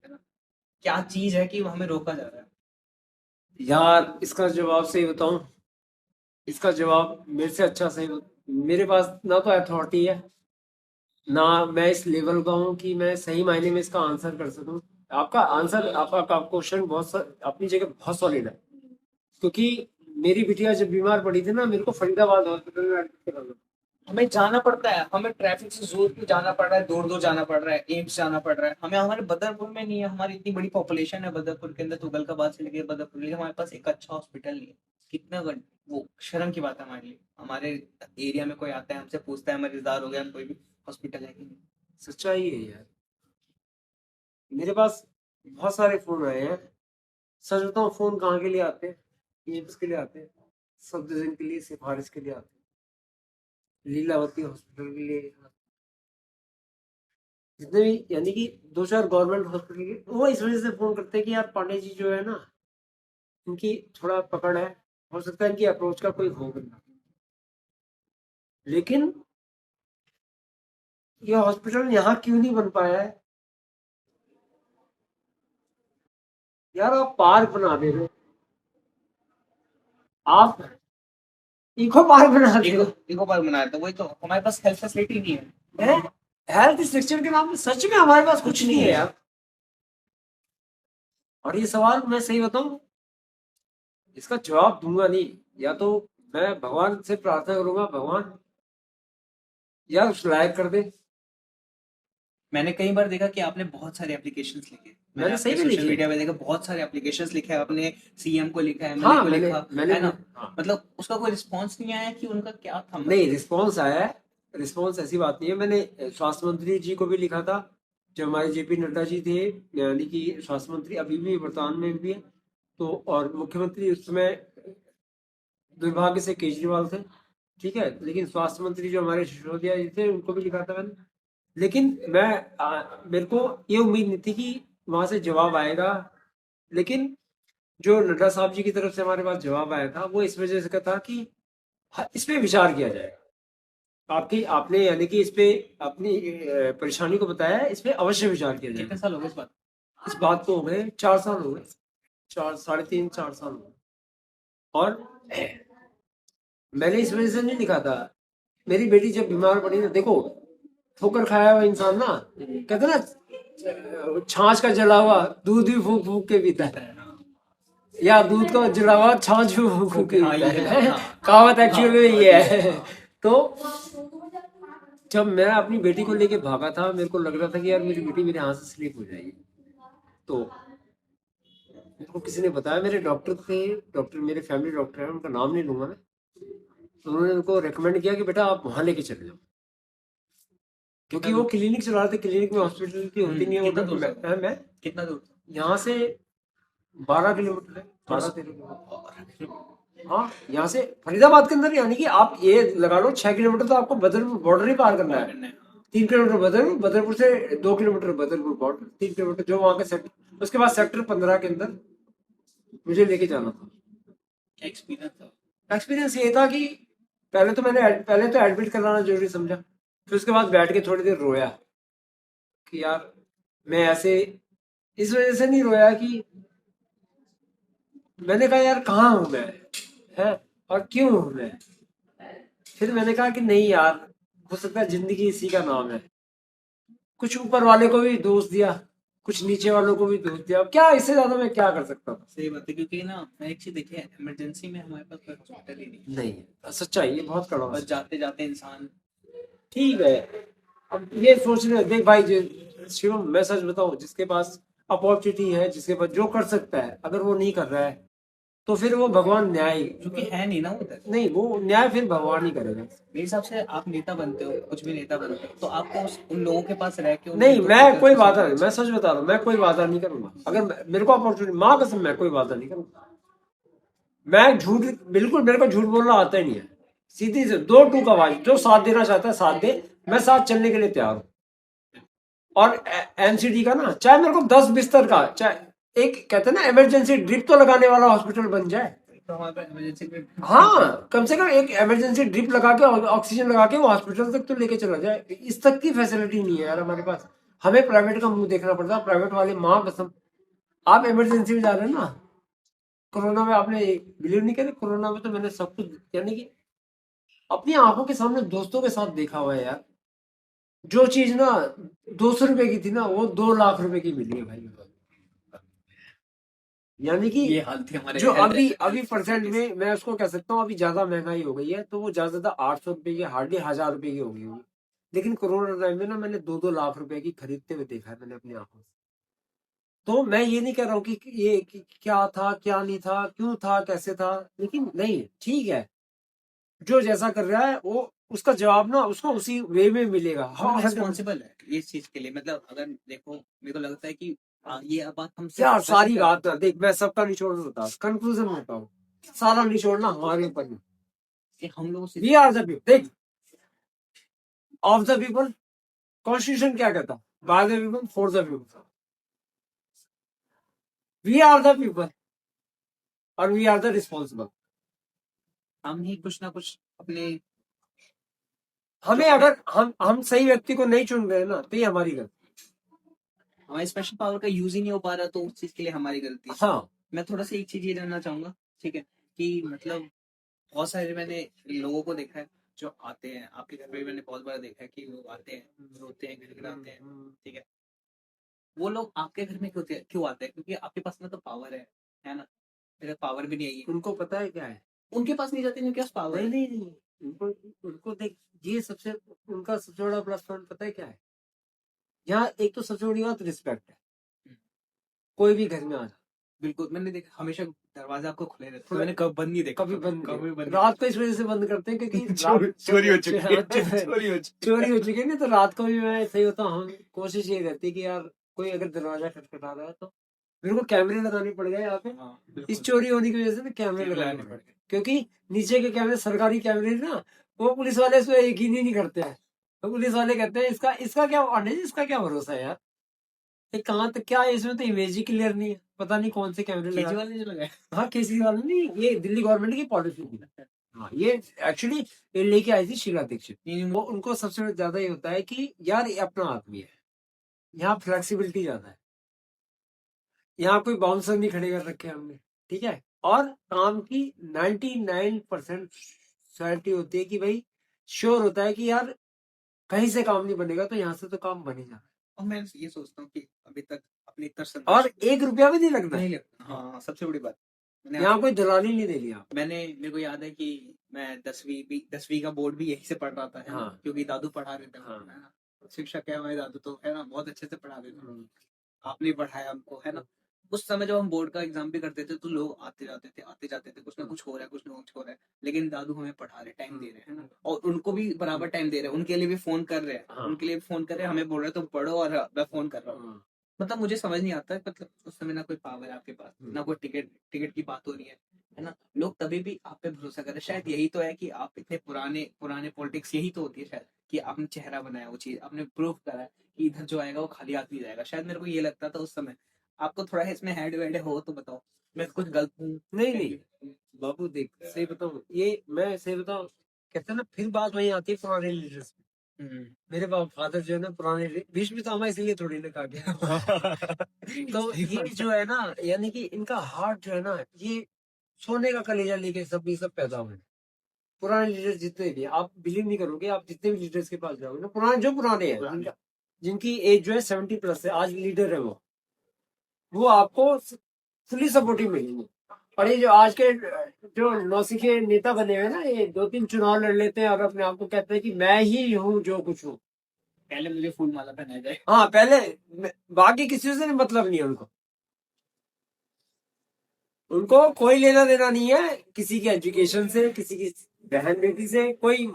है ना, क्या चीज है कि हमें रोका जा रहा है? यार इसका जवाब सही बताऊं, इसका जवाब मेरे से अच्छा सही मेरे पास ना तो अथॉरिटी है, ना मैं इस लेवल का हूँ कि मैं सही मायने में इसका आंसर कर सकूं। आपका आंसर, आपका क्वेश्चन अपनी जगह बहुत सॉलिड है। क्योंकि मेरी बिटिया जब बीमार पड़ी थी ना, मेरे को फरीदाबाद हॉस्पिटल में एडमिट कराना था। हमें जाना पड़ता है, हमें ट्रैफिक से जोधपुर जाना पड़ रहा है, दूर दूर जाना पड़ रहा है, एम्स जाना पड़ रहा है, हमें हमारे बदरपुर में नहीं है। हमारी इतनी बड़ी पॉपुलेशन है बदरपुर के अंदर, तुगलकाबाद से लेके बदरपुर, लेकिन हमारे पास एक अच्छा हॉस्पिटल नहीं है। कितना वो शर्म की बात है हमारे लिए। हमारे एरिया में कोई आता है, हमसे पूछता है मरीजदार हो गया, हम कोई भी हॉस्पिटल है कि नहीं? सच्चाई है यार। मेरे पास बहुत सारे फोन आए हैं, सच बताऊं फोन कहाँ के लिए आते हैं? एम्स के लिए आते हैं, सब डिवीजन के लिए, सिफारिश के लिए आते हैं, लीलावती हॉस्पिटल के लिए, जितने भी, यानी कि 2-4 गवर्नमेंट हॉस्पिटल के, वो इस वजह से फोन करते हैं कि यार पांडे जी जो है ना, इनकी थोड़ा पकड़ है, हो सकता है इनकी अप्रोच का कोई हो बंदा। लेकिन ये हॉस्पिटल यहाँ क्यों नहीं बन पाया है? यार आप पार्क बना दे रहे हो, आप इको पार्क बना दे रहे हो, इको पार्क बनाया था, वही तो, हमारे पास हेल्थ फैसिलिटी नहीं है। हैं? हेल्थ स्ट्रक्चर के नाम पे सच में हमारे पास कुछ नहीं है यार। और ये सवाल मैं सही बताऊं, इसका जवाब दूंगा नहीं। या तो मैं भगवान से प्रार्थना करूंगा, भगवान यार उस लायक कर दे। मैंने कई बार देखा कि आपने बहुत सारे एप्लीकेशंस लिखे। मैंने मैंने सही आपके में सोशल लिखी मीडिया है। पे देखा बहुत सारे एप्लीकेशंस लिखे हैं आपने। सीएम को लिखा है, एमएलए हाँ को मैंने लिखा मैंने है ना। हाँ। मतलब उसका कोई रिस्पांस नहीं आया कि उनका क्या था नहीं, मतलब। रिस्पॉन्स आया है। रिस्पॉन्स ऐसी बात नहीं है। मैंने स्वास्थ्य मंत्री जी को भी लिखा था, जो हमारे जेपी नड्डा जी थे, यानी कि स्वास्थ्य मंत्री अभी भी वर्तमान में भी है। तो और मुख्यमंत्री उस समय दुर्भाग्य से केजरीवाल थे, ठीक है। लेकिन स्वास्थ्य मंत्री जो हमारे सिसोदिया जी थे, उनको भी लिखा था मैंने। लेकिन मेरे को ये उम्मीद नहीं थी कि वहां से जवाब आएगा। लेकिन जो नड्डा साहब जी की तरफ से हमारे पास जवाब आया था, वो इस वजह से का था कि इस पे विचार किया जाएगा। आपकी आपने यानी कि इस पे अपनी परेशानी को बताया है, इस पे अवश्य विचार किया कितने जाएगा। साल हो गए इस बात। इस बात को हो गए 4 साल हो गए, चार, 3.5 4 साल हो गए। और मैंने इस वजह से नहीं लिखा था। मेरी बेटी जब बीमार पड़ी ना, देखो ठोकर खाया हुआ इंसान ना, कहते ना छाछ का जला हुआ दूध भी फूक फूक के पीता है, या दूध का जला हुआ छाछ भी फूक फूक के हाँ पीता ये है। हाँ। कहावत एक्चुअली में ये है। तो जब मैं अपनी बेटी को लेके भागा था, मेरे को लग रहा था कि यार मेरी बेटी मेरे हाथ से स्लिप हो जाएगी। तो मेरे को किसी ने बताया, मेरे डॉक्टर थे, डॉक्टर मेरे फैमिली डॉक्टर हैं, उनका नाम नहीं लूंगा मैं। तो उन्होंने उनको रेकमेंड किया कि बेटा आप वहां लेके चले जाओ, क्योंकि वो क्लिनिक चला रहे थे। क्लिनिक में हॉस्पिटल की होती नहीं है। कितना दूर मैं कितना दूर यहाँ से 12 किलोमीटर है, थोड़ा 12 13 किलोमीटर। हाँ, यहाँ से फरीदाबाद के अंदर, यानी कि आप ये लगा लो 6 किलोमीटर तो आपको बदरपुर बॉर्डर ही पार करना है। 3 किलोमीटर बदरपुर, बदरपुर से 2 किलोमीटर बदरपुर बॉर्डर, 3 किलोमीटर जो वहाँ के सेक्टर, उसके बाद सेक्टर 15 के अंदर मुझे लेके जाना था। क्या एक्सपीरियंस था। एक्सपीरियंस ये था कि पहले तो एडमिट कराना जरूरी समझा। फिर उसके बाद बैठ के थोड़ी देर रोया कि यार मैं ऐसे, इस वजह से नहीं रोया कि मैंने कहा यार कहाँ हूं मैं, है, और क्यों हूं मैं। फिर मैंने कहा कि नहीं यार, हो सकता है जिंदगी इसी का नाम है। कुछ ऊपर वाले को भी दोष दिया, कुछ नीचे वालों को भी दोष दिया। अब क्या, इससे ज्यादा मैं क्या कर सकता था। सही बात है, क्योंकि ना मैं एक चीज देखी है, इमरजेंसी में हमारे पास कोई हॉस्पिटल ही नहीं है। नहीं, सच्चाई ये बहुत कड़वा बस है। जाते जाते इंसान। ठीक है, अब ये सोच रहे देख भाई, शिवम मैं सच बताऊं, जिसके पास अपॉर्चुनिटी है, जिसके पास जो कर सकता है, अगर वो नहीं कर रहा है तो फिर वो भगवान न्याय, क्योंकि है नहीं ना उधर। नहीं वो न्याय फिर भगवान ही करेगा। मेरे हिसाब से आप नेता बनते हो, कुछ भी नेता बनते हो, तो आपको उन लोगों के पास रह के नहीं, मैं कोई वादा नहीं, नहीं। मैं सच बता रहा हूँ, मैं कोई वादा नहीं करूंगा। अगर मेरे को अपॉर्चुनिटी, माँ कसम, मैं कोई वादा नहीं करूंगा। मैं झूठ, बिल्कुल मेरे को झूठ बोलना आता ही नहीं है। सीधी से दो टूक आवाज, जो साथ देना चाहता है साथ दे, मैं साथ चलने के लिए तैयार हूँ। और एनसीडी का ना, चाहे मेरे को 10 बिस्तर का, चाहे एक कहते हैं ना इमरजेंसी ड्रिप तो लगाने वाला हॉस्पिटल बन जाए। तो हमारे पास इमरजेंसी में हाँ, कम से कम एक इमरजेंसी ड्रिप लगा के, ऑक्सीजन लगा के वो हॉस्पिटल तक तो लेके चला जाए। इस तक की फैसिलिटी नहीं है यार हमारे पास। हमें प्राइवेट का मुंह देखना पड़ता है। प्राइवेट वाले माँ कसम, आप इमरजेंसी में जा रहे हैं ना, कोरोना में आपने बिलीव नहीं करे, कोरोना में तो मैंने सब कुछ, यानी कि अपनी आंखों के सामने दोस्तों के साथ देखा हुआ है यार। जो चीज ना 200 रुपए की थी ना, वो 2 लाख रुपए की मिली है भाई। यानी कि ये हाल थी हमारे जो हेल्थ अभी परसेंट में मैं उसको कह सकता हूँ, अभी ज्यादा महंगाई हो गई है, तो वो ज्यादा 800 रुपए की, हार्डली 1000 रुपए की हो गई होगी। लेकिन कोरोना टाइम में ना मैंने 2-2 लाख रुपए की खरीदते हुए देखा है मैंने अपनी आंखों से। तो मैं ये नहीं कह रहा हूँ कि ये कि क्या था क्या नहीं था, क्यों था कैसे था, लेकिन नहीं, ठीक है, जो जैसा कर रहा है वो उसका जवाब ना उसको उसी वे में मिलेगा। हम हाँ, रिस्पॉन्सिबल है इस चीज के लिए। मतलब अगर देखो, मेरे को लगता है कि ये बात हम यार सारी बात ना देख, मैं सबका निचोड़ होता, कंक्लूजन होता हूँ, सारा निचोड़ना हमारे ऊपर है। कि हम लोगों से वी आर द पीपल, देख, ऑफ द पीपल, कॉन्स्टिट्यूशन क्या कहता, by the people for the people. We are the people और वी आर द रिस्पॉन्सिबल। हम ही कुछ ना कुछ अपने। हमें अगर हम सही व्यक्ति को नहीं चुन रहे ना, तो ये हमारी गलती। हमारे स्पेशल पावर का यूज ही नहीं हो पा रहा, तो उस चीज के लिए हमारी गलती है। हाँ, मैं थोड़ा सा एक चीज ये जानना चाहूंगा, ठीक है, कि मतलब बहुत सारे मैंने लोगों को देखा है जो आते हैं आपके घर पे भी मैंने बहुत बार देखा है कि लोग आते हैं, रोते हैं, गिड़गिड़ाते हैं, ठीक है। वो लोग आपके घर में क्यों आते हैं? क्योंकि आपके पास में तो पावर है ना? मेरे पावर भी नहीं है। उनको पता है क्या है? उनके पास नहीं जाते, उनके पास पावर नहीं है। नहीं नहीं, उनको उनको देख, ये सबसे उनका सबसे बड़ा प्लस पॉइंट पता है क्या है? यहाँ एक तो सबसे बड़ी बात रिस्पेक्ट है। कोई भी घर में आ जाए, बिल्कुल, मैंने देखा हमेशा दरवाजा आपको खुले रहते हैं, खुले- मैंने कब बंद नहीं देखा, कभी बंद कभी नहीं। बंद रात को इस वजह से बंद करते हैं क्योंकि चोरी हो चुकी है, हाँ, चोरी हो चुकी चोरी हो चुकी है ना, तो रात को भी मैं सही होता हूँ। कोशिश ये रहती है कि यार कोई अगर दरवाजा खटखटा रहा है तो मेरे को कैमरे लगाने पड़ गए यहाँ पे। हाँ, इस बिल्कुल। चोरी होने की वजह से ना कैमरे कैमरे लगाने लगाने पड़ गए, क्योंकि नीचे के कैमरे सरकारी कैमरे ना, वो पुलिस वाले इस पर यकीन ही नहीं करते हैं। तो पुलिस वाले कहते हैं इसका इसका क्या वांटेज, इसका क्या भरोसा है यार, ये कहाँ तक क्या है, इसमें तो इमेज ही क्लियर नहीं है, पता नहीं कौन से कैमरे लगा। केजरीवाल ने जो लगाया, हाँ केजरीवाल ने नहीं, ये दिल्ली गवर्नमेंट की पॉलिसी थी। हाँ ये एक्चुअली ये लेके आई थी शीला दीक्षित। वो उनको सबसे ज्यादा ये होता है कि यार ये अपना आदमी है, यहाँ फ्लेक्सिबिलिटी ज्यादा है, यहाँ कोई बाउंसर नहीं खड़े कर रखे हमने, ठीक है। और काम की 99% श्योरिटी होती है कि भाई श्योर होता है कि यार कहीं से काम नहीं बनेगा तो यहाँ से तो काम बन ही जाना और मैं ये सोचता हूँ कि अभी तक अपनी इतना है। और 1 रुपया भी नहीं लगता नहीं है, लगता। हाँ, सबसे बड़ी बात यहाँ कोई दलाली नहीं दे लिया। मेरे को याद है कि मैं 10वीं का बोर्ड भी यहीं से पढ़ रहा था, है ना? हाँ। क्योंकि दादू पढ़ा रहे थे, हाँ। है ना? शिक्षक है हमारे दादू, तो है ना, बहुत अच्छे से पढ़ा रहे थे। आपने पढ़ाया हमको, है ना? उस समय जब हम बोर्ड का एग्जाम भी करते थे तो लोग आते जाते थे, कुछ ना कुछ हो रहा है, कुछ ना कुछ हो रहा है, लेकिन दादू हमें पढ़ा रहे, टाइम दे रहे हैं, है ना? और उनको भी बराबर टाइम दे रहे हैं, उनके लिए भी फोन कर रहे हैं, हाँ। उनके लिए फोन कर रहे हैं, हमें बोल रहे हैं तुम पढ़ो और मैं फोन कर रहा हूँ। मतलब मुझे समझ नहीं आता है, मतलब उस समय ना कोई पावर है आपके पास, ना कोई टिकट की बात हो रही है ना? लोग तभी भी आप पे भरोसा कर रहे हैं। शायद यही तो है कि आप इतने पुराने पॉलिटिक्स, यही तो होती है शायद, कि आपने चेहरा बनाया, वो चीज आपने प्रूफ करा है कि इधर जो आएगा वो खाली हाथ नहीं जाएगा। शायद मेरे को ये लगता था उस समय। आपको थोड़ा इसमें हेड वेड हो तो बताओ, मैं कुछ गलत हूँ? नहीं नहीं बाबू देख, सही बताऊं, ये मैं सही बताऊं, कहते हैं ना फिर बात वही आती है पुराने लीडर्स में। मेरे फादर जो है ना पुराने भीष्म पितामह इसलिए थोड़ी ना कहा गया। तो ये जो है ना, यानी कि इनका हार्ट जो है ना, ये सोने का कलेजा लेके सब पैदा हुए। पुराने लीडर्स जितने भी, आप बिलीव नहीं करोगे, आप जितने भी लीडर्स के पास जाओगे ना, पुराने हैं, जिनकी एज जो है 70+ है, आज लीडर है वो आपको फुली सपोर्टिव मिलेंगे। और ये जो आज के जो नौसिखे नेता बने हुए ना, ये 2-3 चुनाव लड़ लेते हैं और अपने आप को कहते हैं कि मैं ही हूँ जो कुछ हूँ। पहले मुझे फूल माला पहनाया जाए। हाँ पहले, बाकी किसी से मतलब नहीं है उनको। उनको कोई लेना देना नहीं है किसी के एजुकेशन से, किसी की बहन बेटी से, कोई।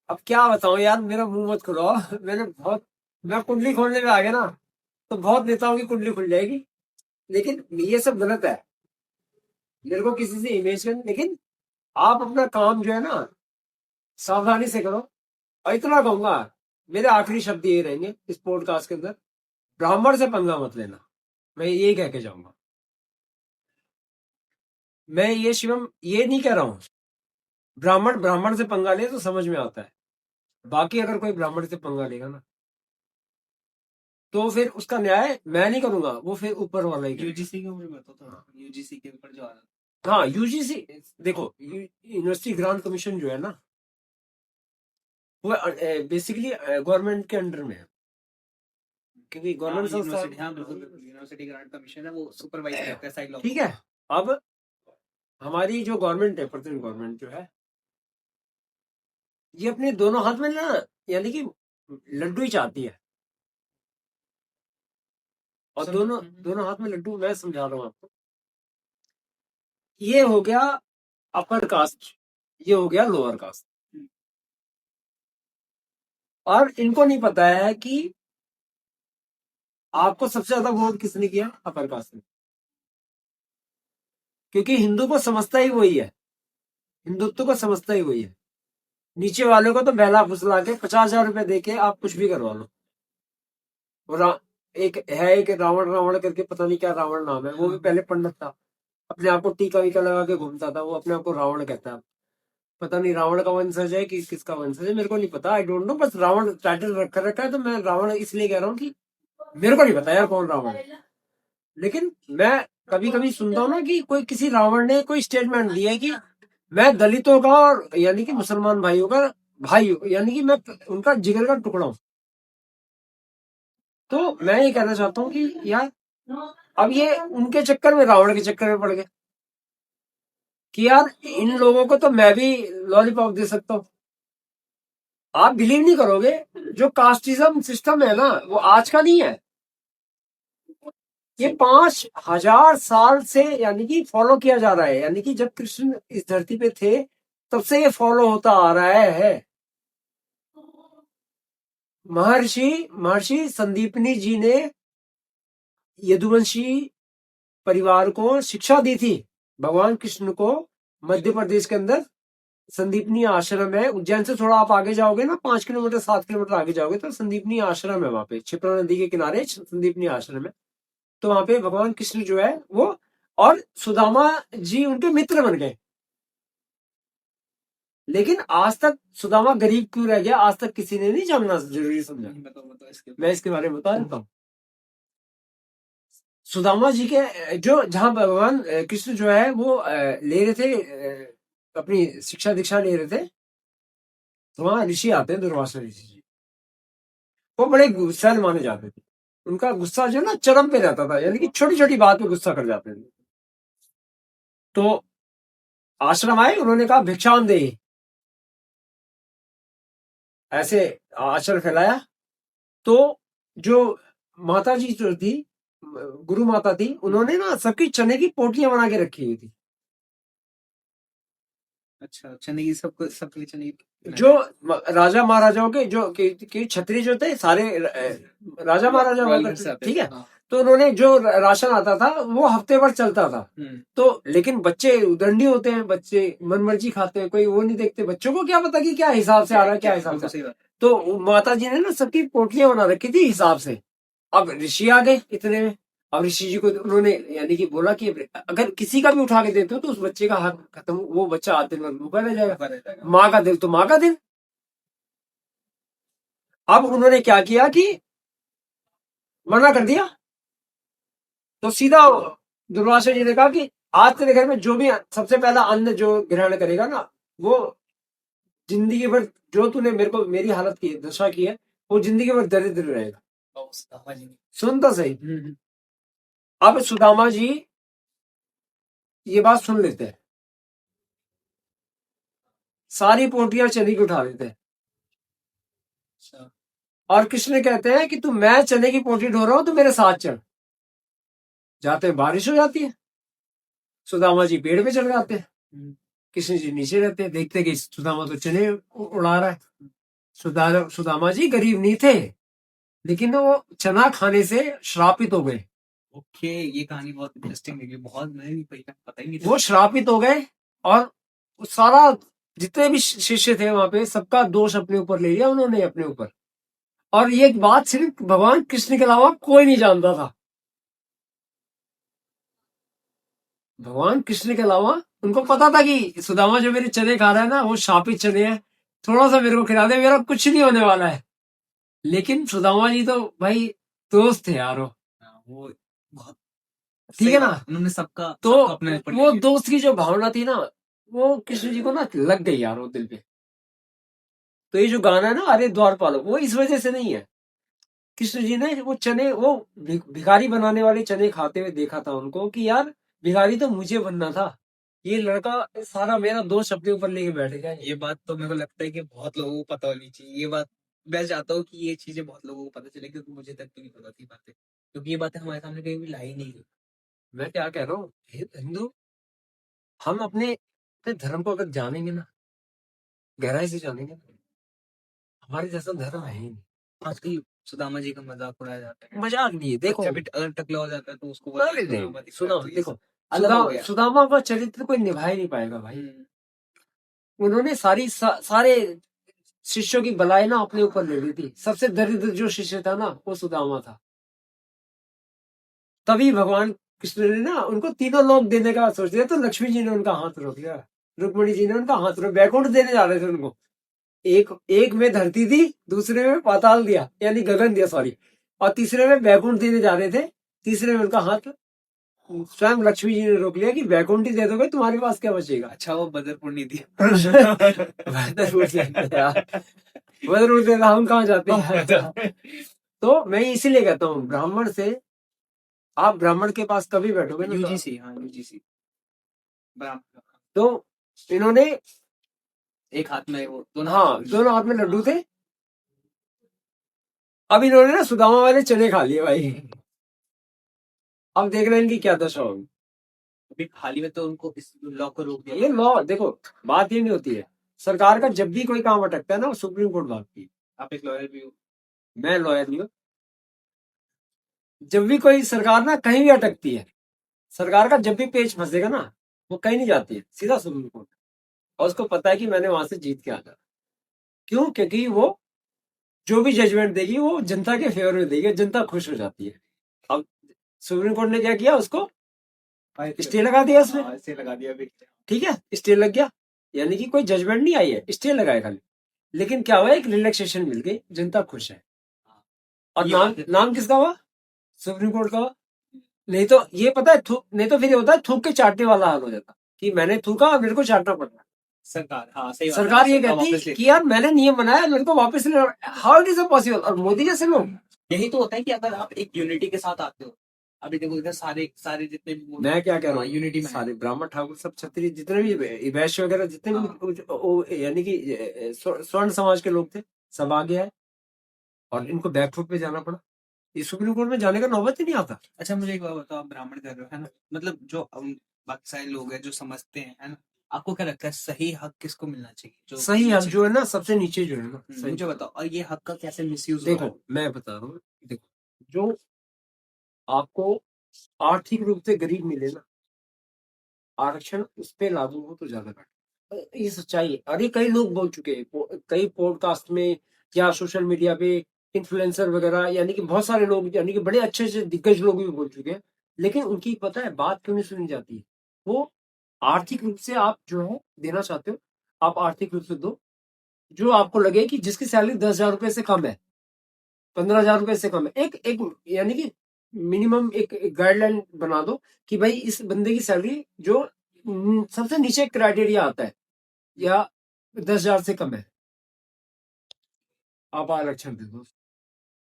अब क्या बताऊं यार, मेरा मुंह मत खुलवाओ। मैं कुंडली खोलने में आ गया ना, तो बहुत नेताओं की कुंडली खुल जाएगी, लेकिन ये सब गलत है। मेरे को किसी से इमेज करनी, लेकिन आप अपना काम जो है ना सावधानी से करो। और इतना कहूंगा, मेरे आखिरी शब्द ये रहेंगे इस पॉडकास्ट के अंदर, ब्राह्मण से पंगा मत लेना, मैं ये कह के जाऊंगा। मैं ये शिवम ये नहीं कह रहा हूं ब्राह्मण से पंगा ले तो समझ में आता है, बाकी अगर कोई ब्राह्मण से पंगा लेगा ना तो फिर उसका न्याय मैं नहीं करूंगा, वो फिर ऊपर वाला ही करेगा। यूजीसी के ऊपर बताओ तो, यूजीसी के ऊपर जो आ रहा, हाँ यूजीसी, देखो यूनिवर्सिटी ग्रांट कमीशन जो है ना, वो बेसिकली गवर्नमेंट के अंडर में है, क्योंकि गवर्नमेंट संस्था। यूनिवर्सिटी ग्रांट कमीशन है, वो सुपरवाइज करता है साइड। ठीक है, अब हमारी जो गवर्नमेंट है, प्रेजेंट गवर्नमेंट जो है, ये अपने दोनों हाथ में ना, यानी कि लड्डू ही चाहती है, और दोनों हाथ में लड्डू। मैं समझा रहा हूँ आपको, ये हो गया अपर कास्ट, ये हो गया लोअर कास्ट, और इनको नहीं पता है कि आपको सबसे ज्यादा वोट किसने किया, अपर कास्ट ने। क्योंकि हिंदू को समझता ही वही है, हिंदुत्व को समझता ही वही है। नीचे वाले को तो बहला फुसला के 50,000 रुपए दे के आप कुछ भी करवा लो। एक रावण करके, पता नहीं क्या रावण नाम है, वो भी पहले पंडित था, अपने आप को टीका वीका लगा के घूमता था, वो अपने आप को रावण कहता है। पता नहीं रावण का वंशज है कि किसका वंशज है, मेरे को नहीं पता, आई डोंट नो, बस रावण टाइटल रखा है, तो मैं रावण इसलिए कह रहा हूँ कि मेरे को नहीं पता यार कौन रावण है। लेकिन मैं कभी कभी सुनता हूँ ना कि कोई किसी रावण ने कोई स्टेटमेंट दिया है कि मैं दलितों का और यानी कि मुसलमान भाइयों का भाई हूं, यानी कि मैं उनका जिगर का टुकड़ा हूं। तो मैं ये कहना चाहता हूँ कि यार अब ये उनके चक्कर में, रावण के चक्कर में पड़ गए कि यार इन लोगों को तो मैं भी लॉलीपॉप दे सकता हूँ। आप बिलीव नहीं करोगे, जो कास्टिज्म सिस्टम है ना वो आज का नहीं है, ये 5000 साल से यानी कि फॉलो किया जा रहा है। यानी कि जब कृष्ण इस धरती पे थे तब से ये फॉलो होता आ रहा है। महर्षि महर्षि संदीपनी जी ने यदुवंशी परिवार को शिक्षा दी थी। भगवान कृष्ण को मध्य प्रदेश के अंदर संदीपनी आश्रम है, उज्जैन से थोड़ा आप आगे जाओगे ना, 5 किलोमीटर 7 किलोमीटर आगे जाओगे तो संदीपनी आश्रम है, वहां पे क्षिप्रा नदी के किनारे संदीपनी आश्रम है। तो वहां पे भगवान कृष्ण जो है वो और सुदामा जी उनके मित्र बन गए। लेकिन आज तक सुदामा गरीब क्यों रह गया, आज तक किसी ने नहीं जानना जरूरी समझा। मैं इसके बारे में बता देता हूँ। सुदामा जी के जो जहां भगवान कृष्ण जो है वो ले रहे थे, अपनी शिक्षा दीक्षा ले रहे थे, तो वहां ऋषि आते हैं, दुर्वासा ऋषि जी। वो बड़े गुस्सैल माने जाते थे। उनका गुस्सा जो ना चरम पे रहता था, यानी कि छोटी छोटी बात पे गुस्सा कर जाते थे। तो आश्रम आए, उन्होंने कहा भिक्षाम दे, ऐसे आचरण फैलाया। तो जो माता जी जो थी, गुरु माता थी, उन्होंने ना सबकी चने की पोटलियां बना के रखी हुई थी। अच्छा, चने की सबके लिए चने की जो राजा महाराजाओं के जो के छत्री जो थे सारे राजा महाराजा हुआ करते थे, ठीक है। हाँ। तो उन्होंने जो राशन आता था वो हफ्ते भर चलता था। तो लेकिन बच्चे उदंडी होते हैं, बच्चे मनमर्जी खाते हैं, कोई वो नहीं देखते, बच्चों को क्या पता कि क्या हिसाब से आ रहा है, क्या हिसाब से। तो माता जी ने ना सबकी पोटलियां बना रखी थी हिसाब से। अब ऋषि आ गए इतने में, अब ऋषि जी को उन्होंने यानी कि बोला कि अगर किसी का भी उठा के देते हो तो उस बच्चे का हक खत्म, वो बच्चा आते दिन भूखा रह जाएगा, माँ का दिल तो माँ का दिल। अब उन्होंने क्या किया कि मना कर दिया। तो सीधा दुर्वासा जी ने कहा कि आज तेरे घर में जो भी सबसे पहला अन्न जो ग्रहण करेगा ना, वो जिंदगी भर, जो तूने मेरे को मेरी हालत की दशा की है, वो जिंदगी भर दरिद्र रहेगा। सुन तो सही। अब सुदामा जी ये बात सुन लेते हैं, सारी पोटियां चने की उठा लेते हैं। और कृष्ण कहते हैं कि तू, मैं चने की पोटी ढो रहा हूं तो मेरे साथ चढ़। जाते हैं, बारिश हो जाती है, सुदामा जी पेड़ पे चढ़ जाते हैं, कृष्ण जी नीचे रहते हैं। देखते कि सुदामा तो चने उड़ा रहा है। सुदामा जी गरीब नहीं थे, लेकिन वो चना खाने से श्रापित हो गए। ओके, ये कहानी बहुत इंटरेस्टिंग लगी, बहुत मैंने भी पता ही नहीं था। वो श्रापित हो गए और सारा जितने भी शिष्य थे वहां पे सबका दोष अपने ऊपर ले लिया उन्होंने, अपने ऊपर। और ये बात सिर्फ भगवान कृष्ण के अलावा कोई नहीं जानता था। भगवान कृष्ण के अलावा उनको पता था कि सुदामा जो मेरे चने खा रहा है ना वो शापित चने हैं, थोड़ा सा मेरे को खिला दे, मेरा कुछ नहीं होने वाला है। लेकिन सुदामा जी तो भाई दोस्त थे यार, वो बहुत ठीक है ना। उन्होंने सबका तो अपने वो दोस्त की जो भावना थी ना, वो कृष्ण जी को ना लग गई यार वो दिल पे। तो ये जो गाना है ना, अरे द्वारपालो, वो इस वजह से नहीं है। कृष्ण जी ने वो चने, वो भिखारी बनाने वाले चने खाते हुए देखा था उनको कि यार भिखारी तो मुझे बनना था, ये लड़का सारा मेरा दोष अपने ऊपर लेके बैठ गया। ये बात तो मेरे को लगता है कि बहुत लोगों को पता होनी चाहिए। ये बात मैं चाहता हूँ कि ये चीजें बहुत लोगों को पता चले, क्योंकि मुझे तक तो नहीं पता थी बातें, क्योंकि ये बातें हमारे सामने कहीं भी लाई नहीं गई। मैं क्या कह रहा हूँ, हिंदू हम अपने धर्म को अगर जानेंगे ना, गहराई से जानेंगे ना, हमारे जैसा धर्म है ही नहीं। आजकल सुदामा जी का मजाक उड़ाया जाता है। मजाक नहीं है, देखो अगर टकला हो जाता है तो उसको अरे नहीं, सुनो देखो, अलग हो गया। सुदामा का चरित्र कोई निभा ही नहीं पाएगा भाई। उन्होंने सारे शिष्यों की भलाई ना अपने ऊपर ले ली थी। सबसे दरिद्र जो शिष्य था ना वो सुदामा था। तभी भगवान कृष्ण ने ना उनको तीनों लोक देने का सोच दिया, तो लक्ष्मी जी ने उनका हाथ रोक लिया, रुक्मणी जी ने उनका हाथ रोक, बैकुंठ देने जा रहे थे उनको। एक में धरती दी, दूसरे में पाताल दिया यानी गगन दिया, सॉरी, और तीसरे में बैकुंठ देने जा रहे थे, तीसरे में उनका हाथ स्वयं लक्ष्मी जी ने रोक लिया कि वैकुंठ ही दे दोगे, तुम्हारे पास क्या बचेगा। अच्छा वो बदरपुर नहीं दिया। बदरपुर से यार, बदरपुर से हम कहाँ जाते हैं। तो मैं इसीलिए कहता हूँ ब्राह्मण से, आप ब्राह्मण के पास कभी बैठोगे ना, यूजीसी, हाँ यूजीसी बराबर। तो इन्होंने एक हाथ में वो दोनों, हाँ दोनों हाथ में लड्डू थे। अब इन्होंने ना सुदामा वाले चने खा लिए भाई। अब देख रहे हैं इनकी क्या दशा होगी। अभी हाल ही में तो उनको इस लॉ को रोक दिया। ये लॉ देखो, बात ये नहीं होती है, सरकार का जब भी कोई काम अटकता है ना, वो सुप्रीम कोर्ट भागती है। आप एक लॉयर भी हो। मैं लॉयर नहीं हूँ। जब भी कोई सरकार ना कहीं भी अटकती है, सरकार का जब भी पेच फंसेगा ना, वो कहीं नहीं जाती है, सीधा सुप्रीम कोर्ट। और उसको पता है कि मैंने वहां से जीत के आना। क्यों? क्योंकि वो जो भी जजमेंट देगी वो जनता के फेवर में देगी, जनता खुश हो जाती है। अब सुप्रीम कोर्ट ने क्या किया, उसको स्टे लगा दिया उसमें। हाँ, ऐसे लगा दिया अभी। ठीक है, स्टे लग गया, यानी कि कोई जजमेंट नहीं आई है, स्टे लगाए खाली। लेकिन क्या हुआ, एक रिलैक्सेशन मिल गई, जनता खुश है। और ये नाम बात है। नाम किसका हुआ? सुप्रीम कोर्ट का हुआ। नहीं तो ये पता है, नहीं तो फिर ये होता है थूक के चाटने वाला हाल हो जाता कि मैंने थूका और मेरे को चाटना पड़ रहा। सरकार, हाँ सही बात है। सरकार ये सरकार कहती वापस ले। कि यार मैंने नियम बनाया, मेरे को वापस ले। How it is possible? और मोदी जैसे लोग, यही तो होता है कि अगर आप एक यूनिटी के साथ आते हो, अभी देखो इधर सारे सारे जितने भी मैं क्या कह रहा हूँ, यूनिटी में सारे ब्राह्मण ठाकुर सब क्षत्रिय जितने भी वैश्य वगैरह जितने भी यानी कि स्वर्ण समाज के लोग थे, सब आ गया है। और इनको बैकफुट पे जाना पड़ा। ये सुप्रीम कोर्ट में जाने का नौबत ही नहीं आता। अच्छा मुझे एक बात बताओ, आप ब्राह्मण कर रहे हो है ना, मतलब जो बाकी सारे लोग हैं जो समझते हैं है ना, आपको क्या लगता है सही हक किसको मिलना चाहिए? जो सही हक जो है ना, सबसे नीचे जो है ना, मुझे बताओ, और ये हक का कैसे मिसयूज हो रहा देखो मैं बता रहा हूँ, देखो जो आपको आर्थिक रूप से गरीब मिले ना, आरक्षण उस पे लागू हो तो ज्यादा बेटर। ये सच्चाई है। अरे कई लोग बोल चुके हैं, कई पॉडकास्ट में या सोशल मीडिया पे, इन्फ्लुएंसर वगैरह, यानी कि बहुत सारे लोग, यानी कि बड़े अच्छे अच्छे दिग्गज लोग भी बोल चुके हैं। लेकिन उनकी पता है बात क्यों नहीं सुनी जाती है? वो आर्थिक रूप से आप जो है देना चाहते हो, आप आर्थिक रूप से दो। जो आपको लगे कि जिसकी सैलरी 10,000 रुपए से कम है, 15,000 रुपए से कम है, एक एक यानी कि मिनिमम एक गाइडलाइन बना दो कि भाई इस बंदे की सैलरी जो सबसे नीचे क्राइटेरिया आता है या 10,000 से कम है, आप आरक्षण दे दो।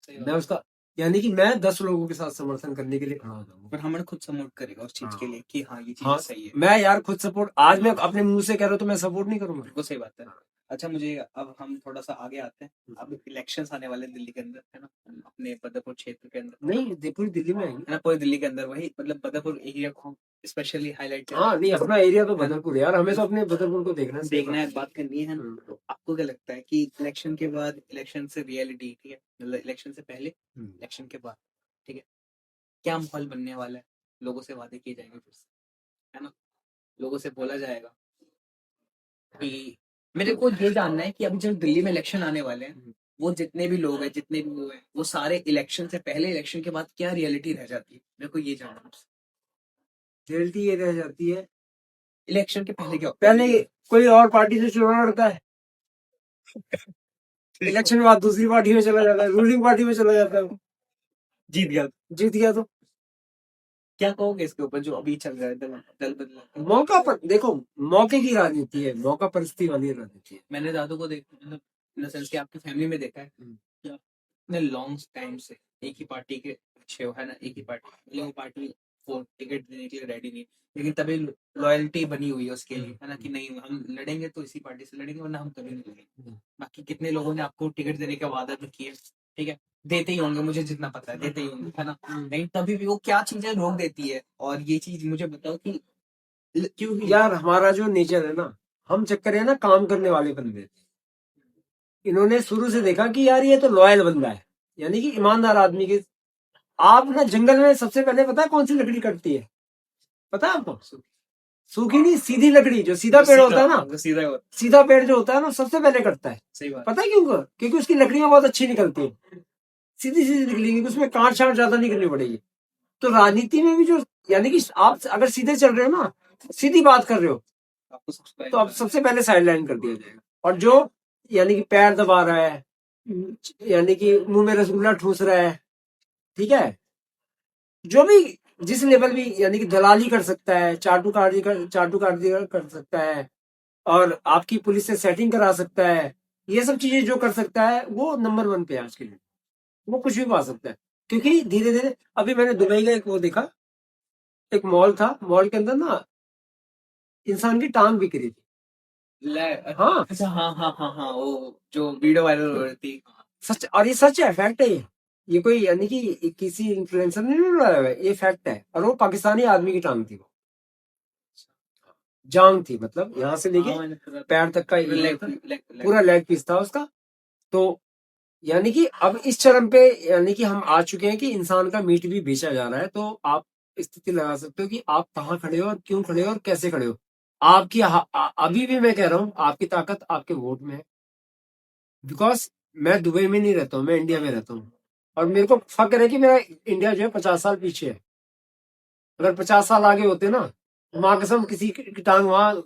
मैं उसका, यानी कि मैं 10 लोगों के साथ समर्थन करने के लिए खड़ा हो जाऊंगा। ब्राह्मण खुद सपोर्ट करेगा उस चीज हाँ। के लिए कि हाँ ये चीज हाँ, सही है। मैं यार खुद सपोर्ट, आज मैं अपने मुंह से कह रहा हूँ तो मैं सपोर्ट नहीं करूंगा। वो सही बात है। अच्छा मुझे अब हम थोड़ा सा आगे आते हैं। अब इलेक्शंस आने वाले हैं दिल्ली के अंदर है ना, अपने बदरपुर क्षेत्र के अंदर नहीं, पूरी दिल्ली में आएंगे है ना, पूरे दिल्ली के अंदर, वही मतलब बदरपुर एरिया को हम स्पेशली हाईलाइट करें। हाँ नहीं, अपना एरिया तो बदरपुर है यार, हमें तो अपने बदरपुर को देखना है, बात करनी है। तो आपको क्या लगता है कि इलेक्शन के बाद, इलेक्शन से रियलिटी, ठीक है, मतलब इलेक्शन से पहले, इलेक्शन के बाद, ठीक है, क्या माहौल बनने वाला है? लोगों से वादे किए जाएंगे फिर से, है ना, लोगों से बोला जाएगा कि, मेरे को ये जानना है कि अभी जब दिल्ली में इलेक्शन आने वाले हैं, वो जितने भी लोग हैं, जितने भी वो हैं, वो सारे इलेक्शन से पहले, इलेक्शन के बाद क्या रियलिटी रह जाती है? मेरे को ये जानना है। रियलिटी ये रह जाती है, इलेक्शन के पहले क्या होता है? पहले कोई और पार्टी से चुनाव लड़ता है, इलेक्शन के बाद दूसरी पार्टी में चला जाता है, रूलिंग पार्टी में चला जाता है, जीत गया। जीत गया। तो क्या कहोगे इसके ऊपर जो अभी चल रहा है, दल बदल? मौका पर देखो, मौके की राजनीति है, मौका परिस्थिति वाली राजनीति है। मैंने दादू को देखा, मतलब इन द सेंस कि आपकी फैमिली में देखा है कि इतने लॉन्ग टाइम से एक ही पार्टी के पीछे हो, है ना, एक ही पार्टी, वो पार्टी को टिकट देने के लिए रेडी नहीं, लेकिन तभी लॉयल्टी बनी हुई है उसके लिए, है ना, कि नहीं हम लड़ेंगे तो इसी पार्टी से लड़ेंगे, वरना हम कभी नहीं लड़ेंगे। बाकी कितने लोगों ने आपको टिकट देने का वादा भी किया, ठीक है, देते ही होंगे, मुझे जितना पता है देते ही होंगे, है ना, लेकिन तभी भी वो क्या चीजें रोक देती है? और ये चीज मुझे बताओ कि क्यों ही? यार हमारा जो नेचर है ना, हम चक्कर है ना काम करने वाले बंदे। इन्होंने शुरू से देखा कि यार ये तो लॉयल बंदा है, यानी कि ईमानदार आदमी के। आप ना जंगल में सबसे पहले पता है कौन सी लकड़ी कटती है? पता है आपको? सूखी नहीं, सीधी लकड़ी, जो सीधा पेड़ होता है ना, सीधा पेड़ जो होता है ना, सबसे पहले कटता है। सही बात। पता है क्यों? क्योंकि उसकी लकड़ियां बहुत अच्छी निकलती है, सीधी सीधी निकलेंगी, उसमें काट छाट ज्यादा नहीं करनी पड़ेगी। तो राजनीति में भी जो, यानी कि आप अगर सीधे चल रहे हो ना, सीधी बात कर रहे हो, तो अब सबसे पहले साइडलाइन कर दिया जाएगा। और जो यानी कि पैर दबा रहा है, यानी कि मुंह में रसगुल्ला ठूस रहा है, ठीक है, जो भी जिस लेवल भी, यानी कि दलाली कर सकता है, चाटुकारी कर सकता है, और आपकी पुलिस से सेटिंग करा सकता है, ये सब चीजें जो कर सकता है वो नंबर 1 पे है आज के लिए। वो कुछ भी पा सकता है, क्योंकि धीरे धीरे, अभी मैंने दुबई का एक वो देखा, एक मॉल था, मॉल के अंदर ना इंसान की टांग बिक रही थी। हाँ, अच्छा, हाँ हाँ हाँ हाँ, वो जो वीडियो वायरल हो रही थी। सच, और ये सच है, फैक्ट है ये कोई यानी कि किसी इन्फ्लुएंसर ने नहीं बनाया है, ये फैक्ट है। और वो पाकिस्तानी आदमी की टांग थी, वो जांग थी, मतलब यहाँ से लेके हाँ, मैंने पैर तक का पूरा ये लेग था, लेग पूरा लेग पीस था उसका। तो यानी कि अब इस चरम पे, यानी कि हम आ चुके हैं कि इंसान का मीट भी बेचा जा रहा है। तो आप स्थिति लगा सकते हो कि आप कहाँ खड़े हो, और क्यों खड़े हो, और कैसे खड़े हो। आपकी अभी भी मैं कह रहा हूँ, आपकी ताकत आपके वोट में है। बिकॉज मैं दुबई में नहीं रहता हूँ, मैं इंडिया में रहता हूँ, और मेरे को फक्र है कि मेरा इंडिया जो है 50 साल पीछे है। अगर 50 साल आगे होते ना, माँ कसम, किसी की टांग वहां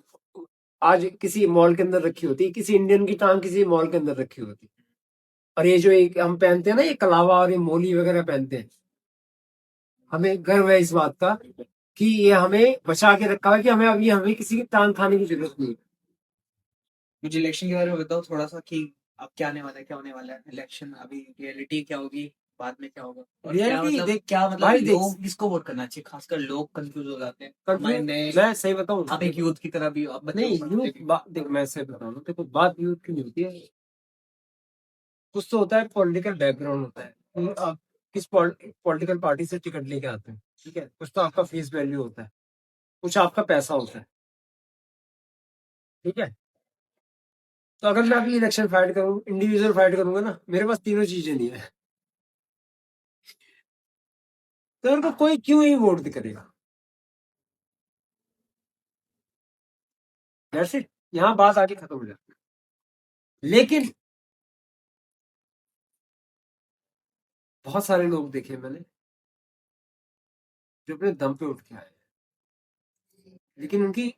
आज किसी मॉल के अंदर रखी होती, किसी इंडियन की टांग किसी मॉल के अंदर रखी होती। और ये जो एक हम पहनते हैं ना, ये कलावा और ये मोली वगैरह पहनते हैं, हमें गर्व है इस बात का कि ये हमें बचा के रखा है, कि हमें किसी की टांग खाने की जरूरत नहीं है। मुझे इलेक्शन के बारे में बताओ थोड़ा सा कि अब क्या आने वाला है, क्या होने वाला है इलेक्शन, अभी रियलिटी क्या होगी, बाद में क्या होगा, और क्या रियलिटी मतलब देख, क्या मतलब भाई देख, लोग किसको वोट करना चाहिए, खासकर लोग कंफ्यूज हो जाते हैं हमारे कंफ्यूज, नए। मैं सही बताऊं, आप एक यूथ की तरह भी हो, आप बच्चों नहीं को पढ़ाते यूथ, भी देख मैं सही बताऊं, देखो बात यूथ की नहीं होती है। कुछ तो होता है, पॉलिटिकल बैकग्राउंड होता है कि आप किस पॉलिटिकल पार्टी से टिकट लेके आते हैं, ठीक है। कुछ तो आपका फेस वैल्यू होता है, कुछ आपका पैसा होता है, ठीक है। तो अगर मैं अभी इलेक्शन फाइट करूँ, इंडिविजुअल फाइट करूंगा ना, मेरे पास तीनों चीजें नहीं है, तो उनको कोई क्यों ही वोट करेगा। दैट्स इट, यहाँ बात आके खत्म हो जाती है। लेकिन बहुत सारे लोग देखे मैंने जो अपने दम पे उठ के आए, लेकिन उनकी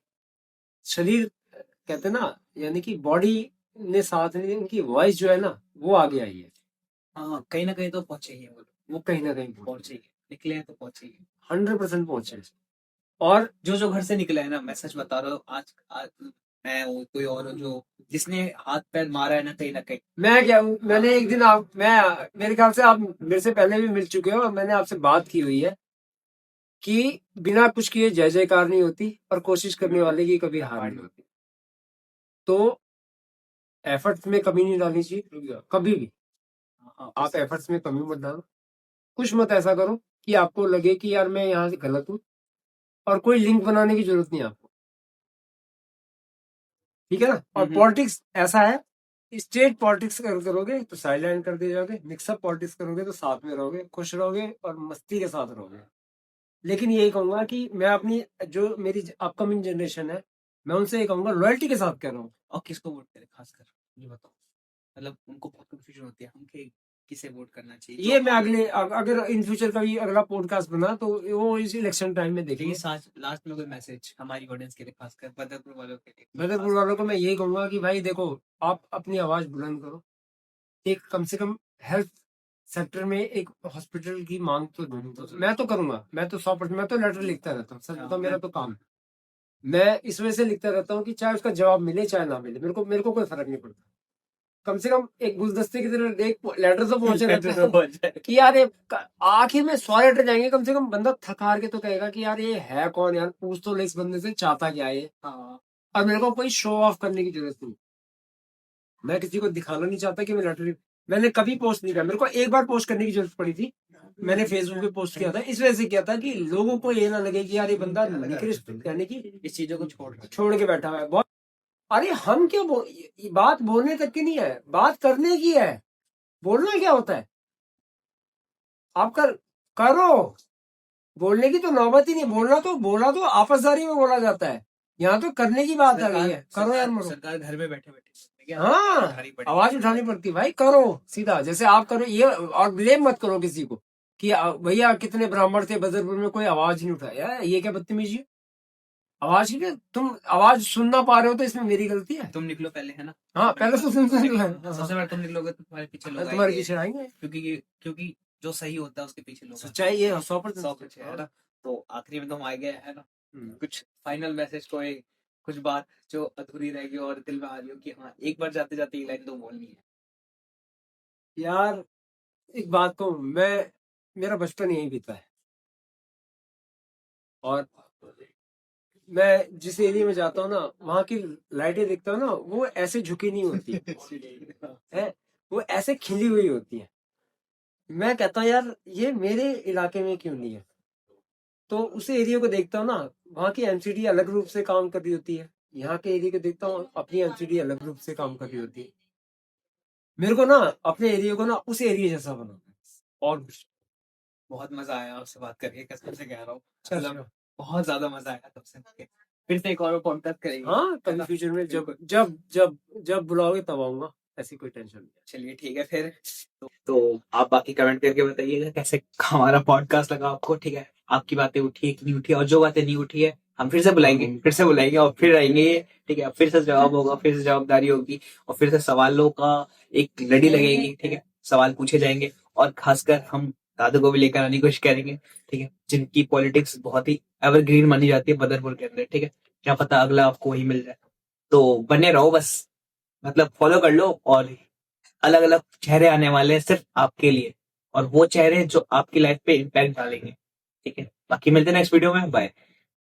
शरीर, कहते हैं ना, यानी कि बॉडी ने साथ नहीं दी, उनकी वॉइस जो है ना, वो आगे आई है। हाँ, कहीं ना कहीं तो पहुंचे ही हैं वो लोग, वो कहीं ना कहीं पहुंचे ही हैं, निकले हैं तो पहुंचे ही हैं। 100% पहुंचे। और जो जो घर से निकला है ना, मैं सच बता रहा हूँ, आज मैं हूँ, कोई और हो, जो जिसने हाथ पैर मारा है ना कहीं। मैं क्या हूँ, मैंने एक दिन मैं, मेरे ख्याल से आप मेरे से पहले भी मिल चुके हो, और मैंने आपसे बात की हुई है कि बिना कुछ किए जय जयकार नहीं होती, और कोशिश करने वाले की कभी हार नहीं होती। तो एफर्ट्स में कमी नहीं डालनी चाहिए कभी भी। हाँ, आप एफर्ट्स में कमी मत डालो, कुछ मत ऐसा करो कि आपको लगे कि यार मैं यहाँ से गलत हूँ, और कोई लिंक बनाने की जरूरत नहीं है आपको, ठीक है ना। और पॉलिटिक्स ऐसा है, स्टेट पॉलिटिक्स करोगे तो साइलेंट कर दिए जाओगे, मिक्सअप पॉलिटिक्स करोगे तो साथ में रहोगे, खुश रहोगे और मस्ती के साथ रहोगे। लेकिन यही कहूंगा कि मैं अपनी, जो मेरी अपकमिंग जनरेशन है, मैं उनसे ये कहूंगा, लॉयल्टी के साथ कह रहा हूँ। और किसको वोट करें खासकर, ये बताओ, मतलब उनको बहुत कंफ्यूजन होती है, हम किसे वोट करना चाहिए, ये मैं अगर इन फ्यूचर कभी अगला पॉडकास्ट बना तो वो इस इलेक्शन टाइम में देखेंगे। लास्ट में कोई मैसेज हमारी ऑडियंस के लिए, खासकर बदरपुर वालों के लिए, बदरपुर वालों को मैं यही कहूंगा कि भाई देखो, आप अपनी आवाज बुलंद करो, एक कम से कम हेल्थ सेक्टर में एक हॉस्पिटल की मांग तो ढूंढ दो। मैं तो करूंगा, मैं तो 100%, मैं तो लेटर लिखता रहता हूँ, सच बताऊं, मेरा तो काम है। मैं इस वजह से लिखता रहता हूँ कि चाहे उसका जवाब मिले चाहे ना मिले, मेरे को कोई फर्क नहीं पड़ता। कम से कम एक गुलदस्ते की तरह एक लेटर तो पहुंचे रहता है कि यार ये आखिर में 100 लेटर जाएंगे, कम से कम बंदा थक हार के तो कहेगा कि यार ये है कौन, यार पूछ तो ले इस बंदे से, चाहता क्या है ये। हाँ, और मेरे को कोई शो ऑफ करने की जरूरत नहीं, मैं किसी को दिखाना नहीं चाहता कि मैं लेटर, मैंने कभी पोस्ट नहीं किया। मेरे को एक बार पोस्ट करने की जरूरत पड़ी थी, मैंने फेसबुक पे पोस्ट किया था, इस वजह से किया था कि लोगों को ये ना लगे कि यार ये बंदा निकृष्ट, यानी कि इस चीजों को छोड़ के बैठा हुआ है बहुत। अरे हम क्या ये बात बोलने तक की नहीं है, बात करने की है। बोलना क्या होता है, आप करो, बोलने की तो नौबत ही नहीं। बोला तो आपसदारी में बोला जाता है, यहाँ तो करने की बात आ गई है। करो यार, मरो। सरकार घर में बैठे बैठे हाँ, आवाज उठानी पड़ती है भाई, करो सीधा, जैसे आप करो ये। और ब्लेम मत करो किसी को कि भैया कितने ब्राह्मण थे बदरपुर में, कोई आवाज नहीं उठाया, ये क्या बदतमीजी है। आवाज की, तुम आवाज सुन ना पा रहे हो तो इसमें मेरी गलती है। तुम निकलो पहले, है ना। हाँ, पहले तो सुन सबसे पहले तुम निकलोगे तो तुम्हारे पीछे लोग तुम्हारे आएंगे, पीछे आएंगे, क्योंकि जो सही होता है उसके पीछे लोग सच्चाई ये 100% 100% है ना। तो आखिरी में तो हम आ गए है ना, हम्म। कुछ फाइनल मैसेज, कोई कुछ बात जो अधूरी रह गई और दिल में आ रही हो कि हाँ एक बार जाते जाते ये लाइन तो बोलनी है। यार एक बात कहूँ मैं, मेरा बचपन यहीं बीता है, और मैं जिस एरिया में जाता हूँ ना, वहाँ की लाइटें देखता हूँ ना, वो ऐसे झुकी नहीं होती है, वो ऐसे खिली हुई होती है। मैं कहता हूँ यार ये मेरे इलाके में क्यों नहीं है। तो उस एरिया को देखता हूँ ना, वहाँ की एमसीडी अलग रूप से काम कर रही होती है, यहाँ के एरिया को देखता हूँ अपनी एमसीडी अलग रूप से काम कर रही होती है। मेरे को ना अपने एरिया को ना उस एरिया जैसा बनाना है, और कुछ। बहुत मजा आया आपसे बात करके, कसम से कह रहा हूँ, अच्छा मतलब अच्छा। बहुत ज्यादा मजा आया तब से मिलके। फिर से एक और पॉडकास्ट करेंगे, हाँ है कभी ना? फ्यूचर में जब बिल्कुल। जब जब जब बुलाओगे तब आऊंगा, ऐसी कोई टेंशन नहीं चलिए ठीक है फिर। तो आप बाकी कमेंट करके बताइएगा कैसे हमारा पॉडकास्ट लगा आपको, ठीक है? आपकी बातें उठी है कि नहीं उठी है, और जो बातें नहीं उठी है हम फिर से बुलाएंगे, फिर से बुलाएंगे और फिर आएंगे, ठीक है? फिर से जवाब होगा, फिर से जवाबदारी होगी, और फिर से सवालों का एक लड़ी लगेगी, ठीक है? सवाल पूछे जाएंगे, और खासकर हम दादू को भी लेकर आने की कोशिश करेंगे, ठीक है? जिनकी पॉलिटिक्स बहुत ही एवरग्रीन मानी जाती है बदरपुर के अंदर, ठीक है? क्या पता अगला आपको वही मिल जाए। तो बने रहो बस, मतलब फॉलो कर लो, और अलग अलग चेहरे आने वाले हैं सिर्फ आपके लिए, और वो चेहरे जो आपकी लाइफ पे इम्पैक्ट डालेंगे, ठीक है? बाकी मिलते हैं नेक्स्ट वीडियो में, बाय।